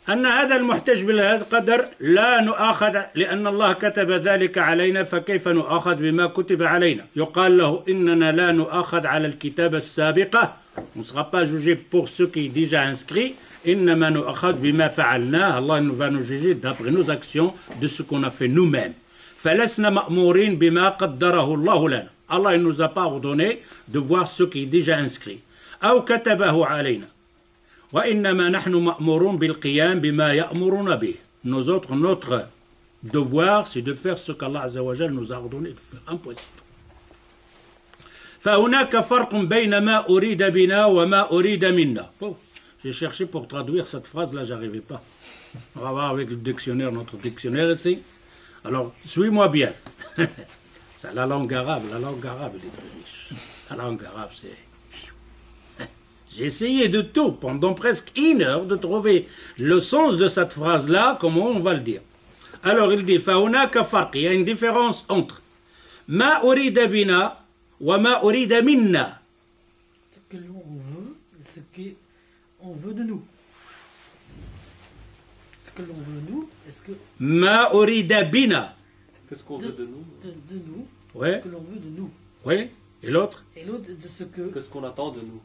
أن هذا المحتج بالقدر لا نؤاخذ لأن الله كتب ذلك علينا فكيف نؤاخذ بما كتب علينا. يقال له إننا لا نؤاخذ على الكتاب السابقة. On ne sera pas jugé pour ce qui est déjà inscrit. إنما نؤاخذ بما فعلناه. Allah va nous juger d'après nos actions de ce qu'on a fait nous-mêmes. فلسنا مأمورين بما قدره الله لنا. Allah ne nous a pas ordonné de voir ce qui est déjà inscrit. أو كتبه علينا. وإنما نحن مأمورون بالقيام بما يأمرون به. Nous autres, notre devoir, c'est de faire ce qu'Allah Azza wa Jal nous a ordonné de faire. Impossible. فهناك فرق بين ما أريد بنا وما أريد منا. Bon, j'ai cherché pour traduire cette phrase-là, j'arrivais pas. On va voir avec le dictionnaire, notre dictionnaire ici. Alors, suis-moi bien. C'est la langue arabe. La langue arabe, elle est très riche. La langue arabe, c'est... J'ai essayé de tout, pendant presque 1 heure, de trouver le sens de cette phrase-là, comment on va le dire. Alors il dit, فَهُنَاكَ فَرْقٍ. Il y a une différence entre مَا أُرِيدَ بِنَا وَمَا أُرِيدَ مِنَّا. Ce que l'on veut et ce qu'on veut de nous. Ce que l'on veut de nous, est-ce que... مَا أُرِيدَ بِنَا. Qu'est-ce qu'on veut de nous? De nous. Ouais. Ce que l'on veut de nous. Oui. Et l'autre? Et l'autre, de ce que... Qu'est-ce qu'on attend de nous?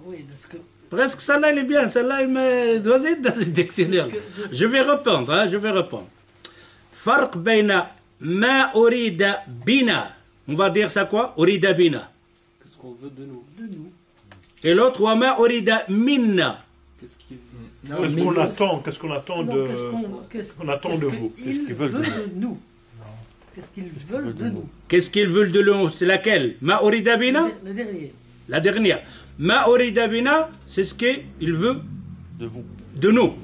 Oui, de ce que... Presque celle-là, elle est bien. Celle-là, il me... Vas-y, dans le dictionnaire. Je vais répondre, hein, je vais répondre. فرق بين ما أريد بنا. On va dire ça quoi? أريد بنا. Qu'est-ce qu'on veut de nous? De nous. Et l'autre, وما أريد منا. Qu'est-ce qu'il Qu'est-ce qu'on attend? Qu'est-ce qu'on attend Non, de... qu'est-ce qu'on attend de vous? Qu'est-ce qu'ils veulent de nous? Qu'est-ce qu'ils veulent de nous? Qu'est-ce qu'ils veulent de nous? C'est laquelle? ما أريد بنا. Le dernier. La dernière. Ma orida bina, c'est ce qu'il veut De vous. De nous.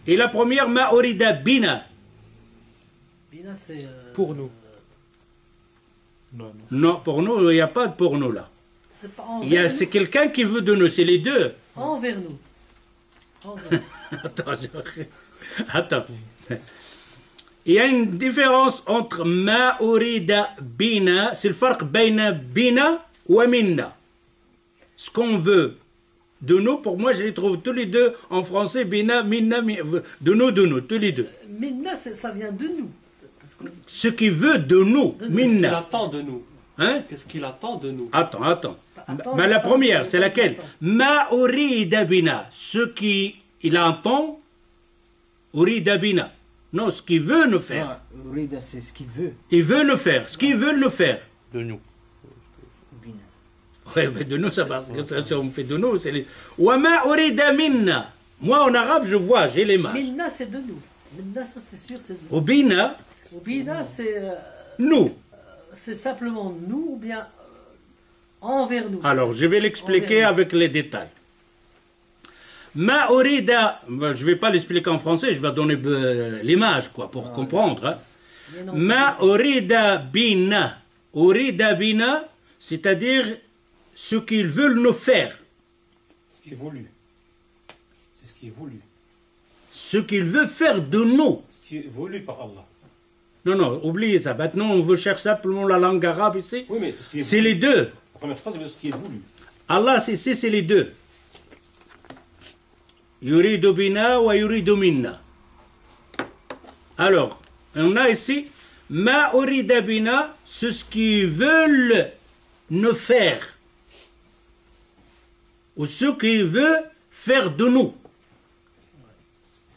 Et la première, ma urida bina. Bina, c'est. Pour nous. Non, non. Non, pour nous, il n'y a pas de pour nous là. C'est pas envers nous. C'est quelqu'un qui veut de nous, c'est les deux. Envers nous. Envers nous. Attends. Il y a une différence entre ma urida bina, c'est le farq baina bina ou minna. Ce qu'on veut de nous, pour moi, je les trouve tous les deux en français, bina, minna, de nous, tous les deux. Minna, ça vient de nous. Parce que- Ce qui veut de nous, De nous. Qu'est-ce qu'il minna. attend de nous? Hein? Qu'est-ce qu'il attend de nous? Attends. Attends, Mais la attends, première, attends, c'est laquelle? attends. Ma urida bina. Ce qui il entend, urida bina. Non, ce qu'il veut nous faire. Ah, Rida, c'est ce qu'il veut. Il veut nous faire. Ce qu'il veut nous faire. De nous. Bina. Ouais, mais de nous, ça va. Ça, on fait de nous. C'est les. Wama urida minna. Moi, en arabe, je vois, j'ai les mains. Minna, c'est de nous. Minna, ça, c'est sûr, c'est de nous. Au bina, Bina, nous. c'est simplement nous ou bien envers nous. Alors, je vais l'expliquer Envers nous. avec les détails. Ma urida, je ne vais pas l'expliquer en français, je vais donner l'image, quoi, pour comprendre. Hein. Mais non, Ma urida bina. Urida bina, c'est-à-dire ce qu'ils veulent nous faire. Ce qui est voulu. C'est ce qui est voulu. Ce qu'ils veulent faire de nous. Ce qui est voulu par Allah. Non, non, oubliez ça. Maintenant, on veut chercher simplement la langue arabe ici. Oui, mais c'est ce qui est C'est voulu. les deux. La première phrase, c'est ce qui est voulu. Allah, c'est les deux. Yuridu bina wa yuridu minna. Alors, on a ici ma urida bina, c'est ce qu'ils veulent nous faire. Ou ce qu'ils veulent faire de nous.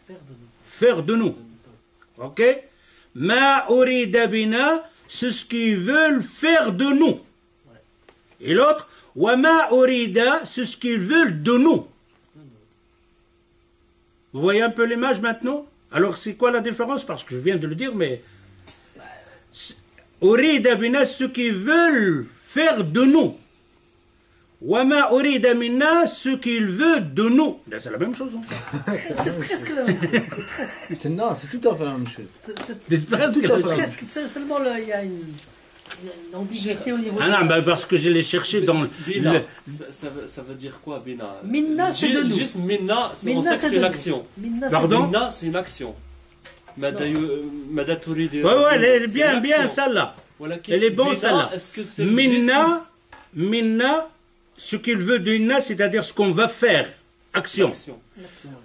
faire de nous. Faire de nous. Ok? Ma urida bina, c'est ce qu'ils veulent faire de nous. Et l'autre, wa ma urida, c'est ce qu'ils veulent de nous. Vous voyez un peu l'image maintenant? Alors c'est quoi la différence? Parce que je viens de le dire, mais urida bina, ce qu'ils veulent faire de nous. Wama urida minna, ce qu'ils veulent de nous. Ben, c'est la même chose. Hein. C'est presque la même chose. C'est presque. Non, c'est tout à fait la même chose. C'est presque tout la à même fait. chose. Presque, seulement il y a une ambiguïté au niveau Ah non, ben, parce que je l'ai cherché dans Bina, le... ça veut dire quoi, Bina? Minna, c'est de nous. Juste Minna, on Minna, sait que c'est c'est de une nous. action. Minna, c'est Pardon? de nous. Minna, c'est une action. Madatori de. Ouais, elle est bien, celle-là. Elle est bonne, celle-là. Est-ce que c'est Minna, ce qu'il veut d'Inna, c'est-à-dire ce qu'on va faire. Action. l'action?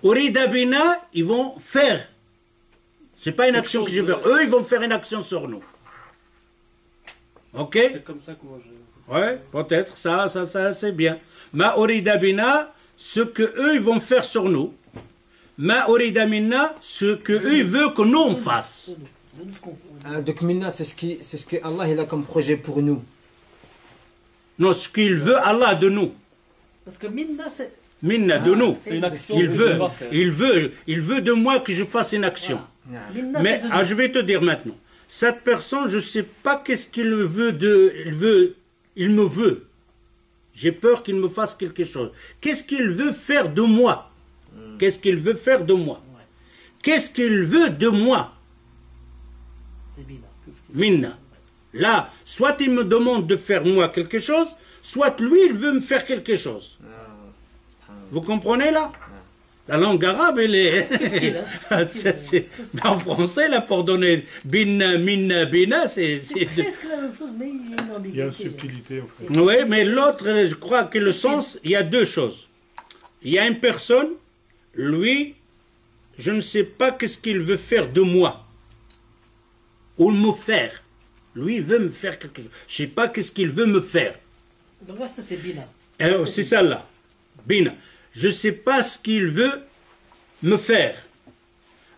Urida bina, ils vont faire. C'est pas une Quelque action que chose je veux. de- Eux, ils vont faire une action sur nous. Ok? C'est comme ça que moi je. Ouais, peut-être, ça, c'est bien. Ma urida bina, ce que eux, ils vont faire sur nous. Ma urida minna, ce que eux, ils veulent que nous, on fasse. De nous, ce qu'on- Donc Minna, c'est ce que Allah il a comme projet pour nous. Non, ce qu'il veut, Allah, de nous. Parce que Minna, c'est. Minna, de nous. C'est une action Il que veut, tu vas faire. il veut de moi que je fasse une action. Minna, Mais c'est de nous. je vais te dire maintenant, cette personne, je ne sais pas qu'est-ce qu'il veut il me veut. J'ai peur qu'il me fasse quelque chose. Qu'est-ce qu'il veut faire de moi? Qu'est-ce qu'il veut faire de moi? Qu'est-ce qu'il veut de moi? C'est Bina. Minna. Là, soit il me demande de faire moi quelque chose, soit lui, il veut me faire quelque chose. Vous comprenez là? La langue arabe, elle est... Subtil, hein. Mais en français, là, pour donner binna, minna, bina, C'est presque la même chose, mais il y a une ambiguïté. Il y a une subtilité en fait. Oui, mais l'autre, je crois que le sens, il y a deux choses. Il y a une personne, lui, je ne sais pas qu'est-ce qu'il veut faire de moi. Ou me faire. Lui, il veut me faire quelque chose. Je ne sais pas qu'est-ce qu'il veut me faire. Donc là, ça, c'est Bina. C'est ça là. Bina. Je ne sais pas ce qu'il veut me faire.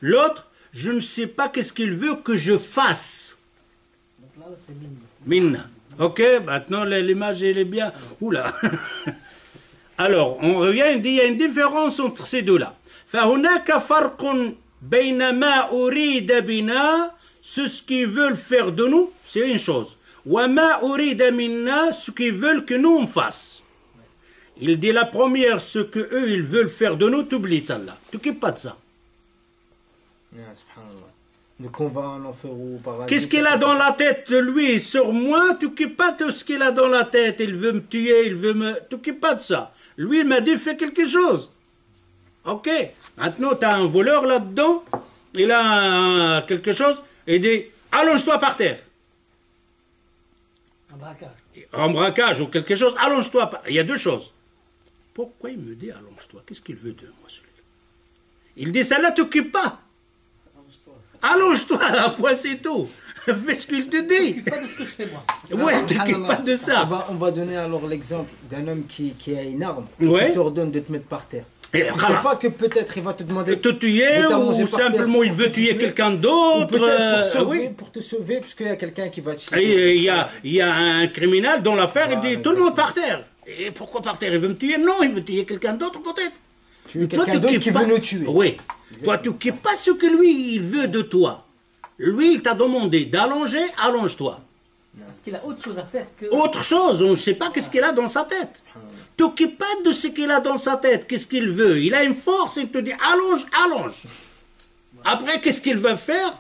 L'autre, je ne sais pas qu'est-ce qu'il veut que je fasse. Donc là, c'est Minna. Minna. Ok, maintenant l'image elle est bien. Oula. Alors, on revient, il dit, il y a une différence entre ces deux-là. فهناك فرق بين ما أريد بنا, ce qu'ils veulent faire de nous, c'est une chose. وما أريد منا, ce qu'ils veulent que nous on fasse. Il dit la première, ce que eux ils veulent faire de nous, t'oublies ça là. Tu t'occupes pas de ça. Subhanallah. Nous qu'on va en enfer ou au paradis. Qu'est-ce qu'il a dans la tête, lui, sur moi? Tu t'occupes pas de ce qu'il a dans la tête. Il veut me tuer, il veut me... Tu t'occupes pas de ça. Lui, il m'a dit, fais quelque chose. Ok. Maintenant, tu as un voleur là-dedans. Il a quelque chose. Il dit, allonge-toi par terre. Un braquage. En braquage ou quelque chose, allonge-toi. Il y a deux choses. Pourquoi il me dit allonge-toi? Qu'est-ce qu'il veut de moi, celui-là? Il dit, ça là, t'occupe pas. Allonge-toi, après c'est tout. Fais ce qu'il te dit. Pas de ce que je fais moi. Ouais, t'occupe pas de ça. On va donner alors l'exemple d'un homme qui a une arme, Ouais. qui t'ordonne de te mettre par terre. Et Tu sais khalas. pas que peut-être il va te demander De te tuer de t'allonger ou par terre simplement il pour veut te tuer tuer, quelqu'un ou d'autre. peut-être Oui. pour te sauver, parce qu'il y a quelqu'un qui va te tuer. Et il y a un criminel dans l'affaire, il Voilà, dit tout le monde par terre. Et pourquoi par terre? Il veut me tuer? Non, il veut tuer quelqu'un d'autre peut-être. Tu es Toi, quelqu'un d'autre t'occupes qui pas- veut nous tuer. Oui. Toi, tu n'occupes pas ce que lui, il veut de toi. Lui, il t'a demandé d'allonger, allonge-toi. Parce qu'il a autre chose à faire que. Autre chose, on ne sait pas qu'est-ce qu'il a dans sa tête. T'occupes pas de ce qu'il a dans sa tête, qu'est-ce qu'il veut. Il a une force, il te dit allonge, allonge. Après, qu'est-ce qu'il va faire?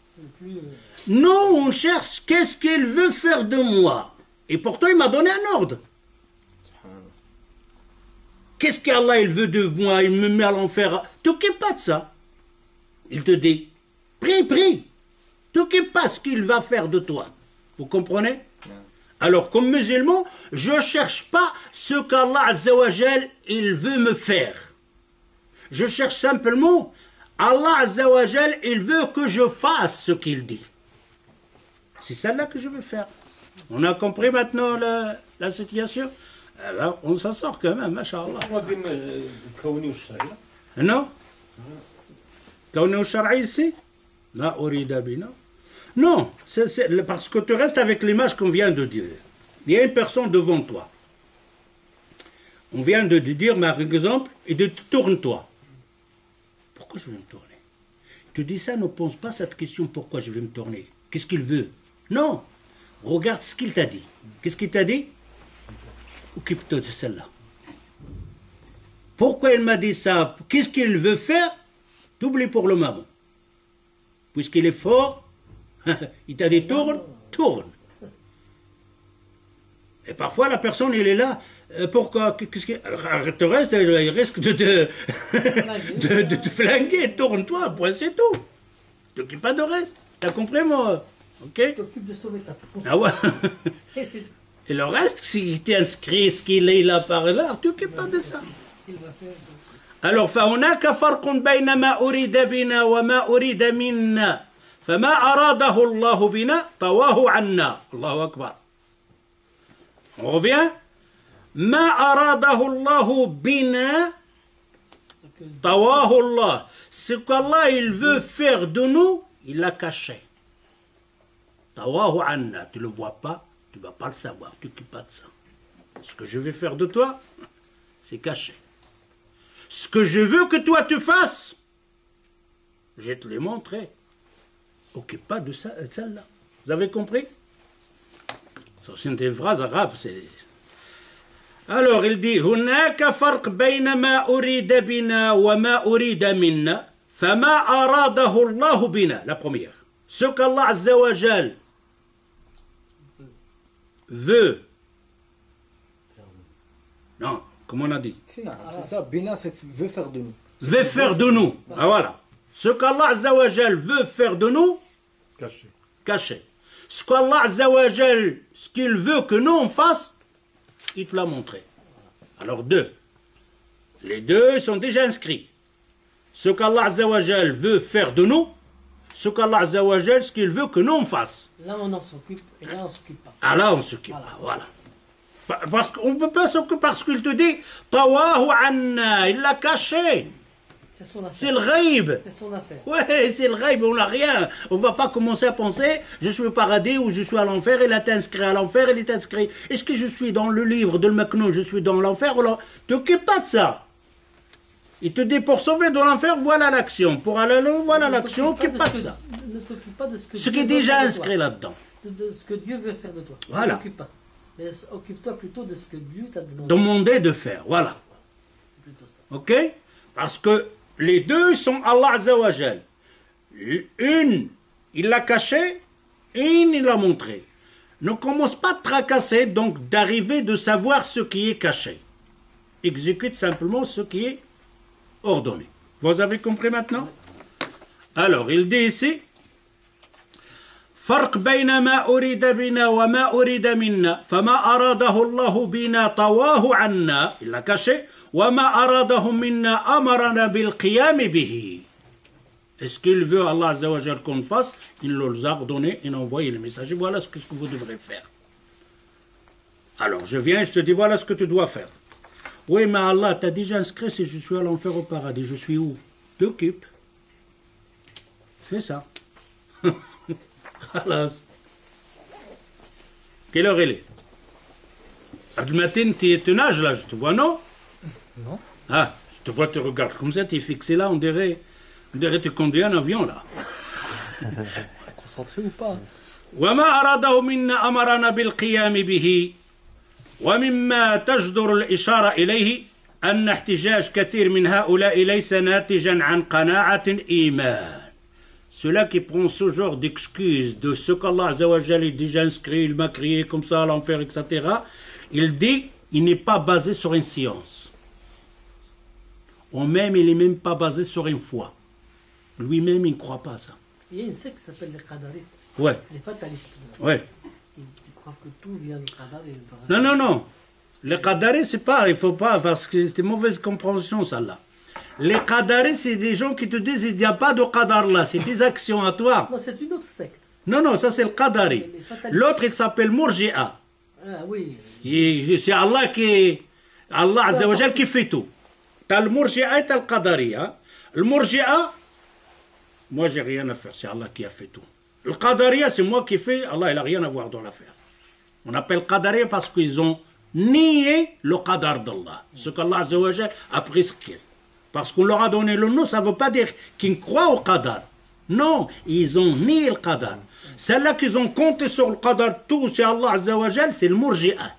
C'est plus. Non, on cherche qu'est-ce qu'il veut faire de moi. Et pourtant, il m'a donné un ordre. Qu'est-ce qu'Allah il veut de moi? Il me met à l'enfer. T'occupes pas de ça. Il te dit, prie. T'occupes pas ce qu'il va faire de toi. Vous comprenez? Alors, comme musulman, je ne cherche pas ce qu'Allah Azzawajal, il veut me faire. Je cherche simplement, Allah Azzawajal, il veut que je fasse ce qu'il dit. C'est celle-là que je veux faire. On a compris maintenant la situation? Alors, on s'en sort quand même, masha'Allah. ما بين الكوني والشرعي Non? كونه الشرعي ici? لا أريد بنا. Non, parce que tu restes avec l'image qu'on vient de dire. Il y a une personne devant toi. On vient de dire, par exemple, et de tourne-toi. Pourquoi je vais me tourner? Tu dis ça, ne pense pas cette question, pourquoi je vais me tourner? Qu'est-ce qu'il veut? Non, regarde ce qu'il t'a dit. Qu'est-ce qu'il t'a dit? Occupe-toi de celle-là. Pourquoi il m'a dit ça? Qu'est-ce qu'il veut faire? T'oublies pour le moment. Puisqu'il est fort, il t'a dit tourne. Et parfois la personne, elle est là. Pourquoi? Qu'est-ce que te reste? Il risque de te flinguer. Tourne-toi, point, c'est tout. T'occupes pas de reste. T'as compris, moi? Ok? T'occupes de sauver ta peau. Ah ouais. Et c'est Et le reste, si tu inscrit ce qu'il est là par là, tu t'occupes pas de ça. ce qu'il va faire. Alors, فهناك فرق بين ما أريد بنا وما أريد منا فما أراده الله بنا طواه عنا الله أكبر. On revient. ما أراده الله بنا طواه الله. Ce qu'Allah il veut faire de nous, il l'a caché. طواه عنا. Tu le vois pas, tu vas pas le savoir, tu t'occupes pas de ça. Ce que je vais faire de toi, c'est caché. Ce que je veux que toi tu fasses, je vais te le montrer. Occupe pas de ça, celle-là. Vous avez compris? Ça, c'est des phrases arabes. Alors, il dit هناك فرق بين ما أريد بنا وما أريد منا فما أراده الله بنا. La première. Ce qu'Allah Azza wa Jal veut. Non, comme on a dit. C'est ça, Bina, c'est veut faire de nous. Veut faire de nous. Ah, voilà. Ce qu'Allah Azza wa Jal veut faire de nous, Caché. caché. Ce qu'Allah Azza wa Jal, ce qu'il veut que nous on fasse, il te l'a montré. Alors deux. Les deux sont déjà inscrits. Ce qu'Allah Azza wa Jal veut faire de nous, ce qu'Allah Azza wa Jal, ce qu'il veut que nous on fasse. Là, on en s'occupe et là, on s'occupe pas. Ah là, on s'occupe pas. Voilà. Parce qu'on ne peut pas s'occuper parce qu'il te dit Tawahu anna, il l'a caché. C'est son C'est affaire. le ghaib. C'est son affaire. Ouais, c'est le ghaib, on n'a rien. On ne va pas commencer à penser, je suis au paradis ou je suis à l'enfer, il est inscrit à l'enfer, il est inscrit. Est-ce que je suis dans le livre de Maknoun, je suis dans l'enfer ou là? T'occupes pas de ça. Il te dit pour sauver de l'enfer, voilà l'action. Pour aller là, voilà l'action, occupe pas de ça. Ne t'occupe pas de ce que Ce qui Dieu est veut déjà faire de inscrit toi. là-dedans. De ce que Dieu veut faire de toi. Voilà. Ne t'occupe pas. Mais occupe-toi plutôt de ce que Dieu t'a demandé. Demandé de faire, voilà. C'est plutôt ça. Ok? Parce que les deux sont Allah Azza wa Jal. Une, il l'a cachée, une, il l'a montrée. Ne commence pas à tracasser, donc d'arriver de savoir ce qui est caché. Exécute simplement ce qui est ordonné. Vous avez compris maintenant? Alors, il dit ici, فرق بين ما أريد بنا وما أريد منا فما أراده الله بنا طواه عنا il l'a caché وما أراده منا أمرنا بالقيام به. Est-ce qu'il veut Allah Azza wa Jal qu'on fasse? Il nous a ordonné, il a envoyé le message. Voilà ce que vous devrez faire. Alors je viens et je te dis voilà ce que tu dois faire. Oui mais Allah t'a déjà inscrit si je suis à l'enfer au paradis. Je suis où? T'occupe. Fais ça. Khalas. Quelle heure il est? Abdelmatin, tu nages là, je te vois, non? Non. Ah, je te vois, tu regardes comme ça, tu es fixé là, on dirait tu conduis un avion là. Concentré ou pas? وما أراده منا أمرنا بالقيام به ومما تجدر الإشارة إليه أن احتجاج كثير من هؤلاء ليس ناتجا عن قناعة إيمان. Ceux-là qui prend ce genre d'excuses de ce qu'Allah Azza wa Jal est déjà inscrit, il m'a crié comme ça à l'enfer, etc. Il dit, il n'est pas basé sur une science. Ou même, il n'est même pas basé sur une foi. Lui-même, il ne croit pas à ça. Il y a une secte qui s'appelle les qadaristes, Ouais, les fatalistes. ouais. Ils croient que tout vient du qadar et du Non, non, non. Les qadaris, c'est pas, il faut pas, parce que c'est une mauvaise compréhension, ça là. Les qadaris, c'est des gens qui te disent il n'y a pas de qadar là, c'est des actions à toi. Non, c'est une autre secte. Non, non, ça c'est le qadari. Les fatalistes. L'autre, il s'appelle Murji'a. Ah oui. C'est Allah qui, Allah Azza wa Jal qui fait tout. T'as le Murji'a et t'as le qadari. Hein. Le Murji'a, moi j'ai rien à faire, c'est Allah qui a fait tout. Le qadariya, c'est moi qui fais, Allah il a rien à voir dans l'affaire. On appelle qadariya parce qu'ils ont nié le qadar d'Allah. Ce qu'Allah Azza wa Jal a prescrit. Parce qu'on leur a donné le nom, ça ne veut pas dire qu'ils croient au qadar. Non, ils ont nié le qadar. Celle-là qu'ils ont compté sur le qadar, tout, c'est Allah Azza wa Jal, c'est le Murji'a.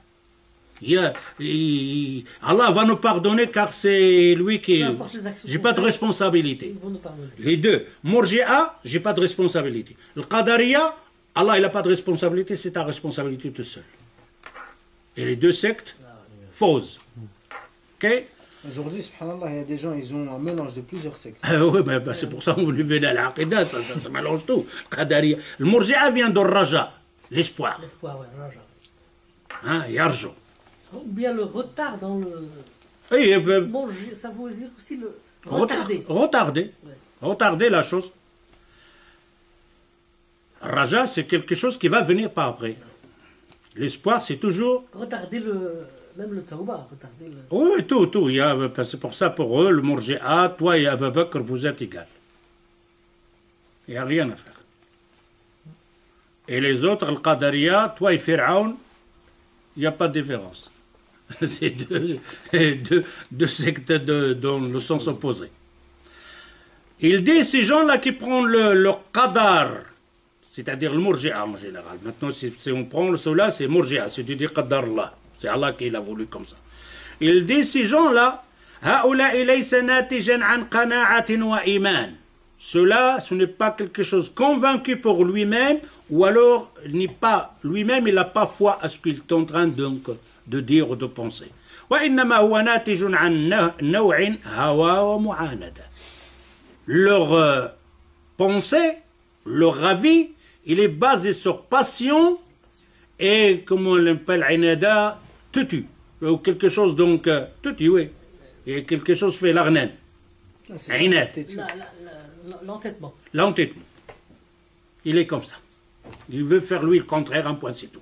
Allah va nous pardonner car c'est lui qui... J'ai pas de responsabilité. Ils vont nous pardonner. Les deux. Murji'a, j'ai pas de responsabilité. Le qadariya, Allah il n'a pas de responsabilité, c'est ta responsabilité tout seul. Et les deux sectes, fausses. Ok? Aujourd'hui, subhanallah, il y a des gens, ils ont un mélange de plusieurs sectes. Oui, c'est pour ça qu'on veut venir à l'aqida, ça mélange tout. Qadariya. Le Murji'a vient de Raja, l'espoir. L'espoir, ouais, raja. Hein, yarjo. Ou bien le retard dans le... Et, Bon, ça veut dire aussi le retarder. Retarder. Ouais. Retarder la chose. Raja, c'est quelque chose qui va venir par après. L'espoir, c'est toujours... Retarder même le tawbah, retarder le... Oui, tout. C'est pour ça, pour eux, le Murji'a, toi et Abu Bakr, vous êtes égales. Il n'y a rien à faire. Et les autres, le Qadariya, toi et Fir'aun, il n'y a pas de différence. C'est deux sectes dans le sens opposé. Il dit, ces gens-là qui prennent le Qadar, c'est-à-dire le Murji'a en général. Maintenant, si on prend cela, c'est Murji'a, c'est-à-dire Qadar Allah. C'est Allah qui l'a voulu comme ça. Il dit, ces gens-là, cela, ce n'est pas quelque chose convaincu pour lui-même, ou alors lui-même, il n'a pas foi à ce qu'il est en train de dire ou de penser. Leur pensée, leur avis, il est basé sur passion et, comme on l'appelle, inada, tutu, ou quelque chose donc, tutu, oui, et quelque chose fait l'arnène. L'entêtement. L'entêtement. Il est comme ça. Il veut faire lui le contraire, un point c'est tout.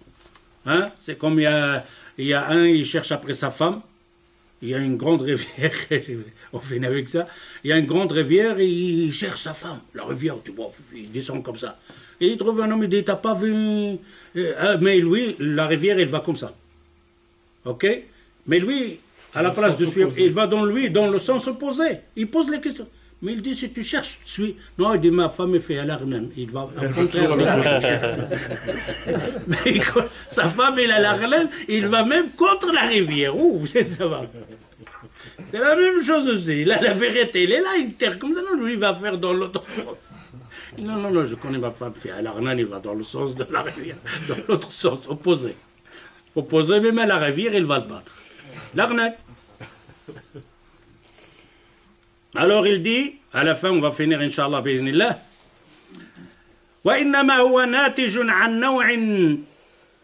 Hein? C'est comme il y a un, il cherche après sa femme. Il y a une grande rivière, on finit avec ça. Il y a une grande rivière et il cherche sa femme. La rivière, tu vois, il descend comme ça. Et il trouve un homme, il dit, t'as pas vu... mais lui, la rivière, elle va comme ça. Ok? Mais lui, à la place de suivre, il va dans le sens opposé. Il pose les questions. Mais il dit, si tu cherches, tu suis. Non, il dit, ma femme est fait à l'arnane. Il va, au contraire. Mais sa femme, il a l'arnane, il va même contre la rivière. Ouh, ça va. C'est la même chose aussi. Là, la vérité, il est là, il terre comme ça. Non, lui, il va faire dans l'autre sens. Non, je connais ma femme fait à l'arnane, il va dans le sens de la rivière. Dans l'autre sens, opposé. Opposé, même à la rivière, il va le battre. L'arnane. Alors il dit, à la fin on va finir Inch'Allah bi'idhnillah, وإنما هو ناتج عن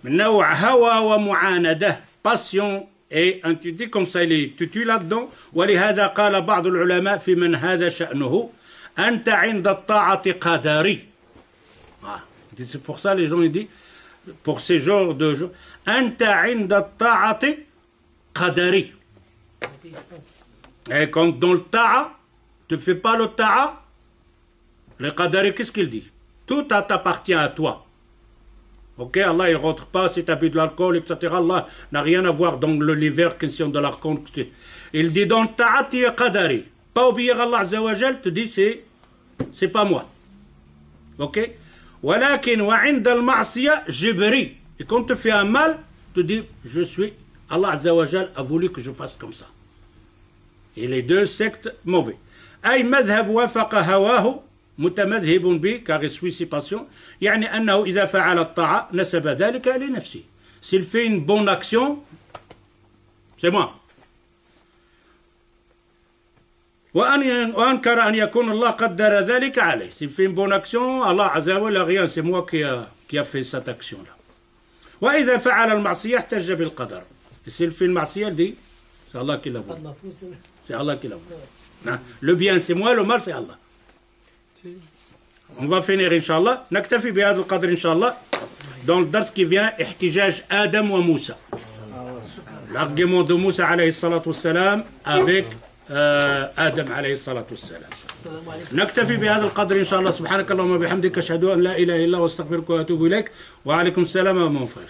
نوع هوى ومعاندة, passion et un tu dis comme ça il est tutu là-dedans. ولهذا قال بعض العلماء في من هذا شأنه أنت عند الطاعة قدري. C'est pour ça les gens ils disent pour ces genres de gens أنت عند الطاعة قدري. Et quand dans le ta'a, tu ne fais pas le ta'a, le qadari, qu'est-ce qu'il dit? Tout t'appartient à toi. Ok, Allah il ne rentre pas si tu as bu de l'alcool, etc. Allah n'a rien à voir dans l'univers question de l'alcool. Il dit dans le ta'a, tu es qadari. Pas oublier Allah Azza wa Jal, te dit c'est pas moi. Ok? ولكن وعند المعصية جبري. Et quand tu fais un mal, tu dis je suis, Allah Azza wa Jal a voulu que je fasse comme ça. Et les deux sectes mauvais. أي مذهب وافق هواه متمذهب به car il suit ses passions. يعني أنه إذا فعل الطاعة نسب ذلك لنفسه. S'il fait une bonne action, c'est moi. وأنكر أن يكون الله قدر ذلك عليه. S'il fait une bonne action, Allah Azza wa Jalla rien, c'est moi qui a fait cette action-là. وإذا فعل المعصية احتج بالقدر. Et s'il fait une معصية, il dit c'est Allah qui l'a voulu. C'est Allah qui l'a voulu. Le bien c'est moi, le mal c'est Allah. On va finir Inch'Allah. نكتفي بهذا القدر Inch'Allah. Dans le dars qui vient, احتجاج آدم وموسى. L'argument de Moussa alayhi salatu wassalam avec آدم عليه الصلاة والسلام. نكتفي بهذا القدر إن شاء الله. سبحانك اللهم وبحمدك أشهد أن لا إله إلا أنت وأستغفرك وأتوب إليك. وعليكم السلام ورحمة الله.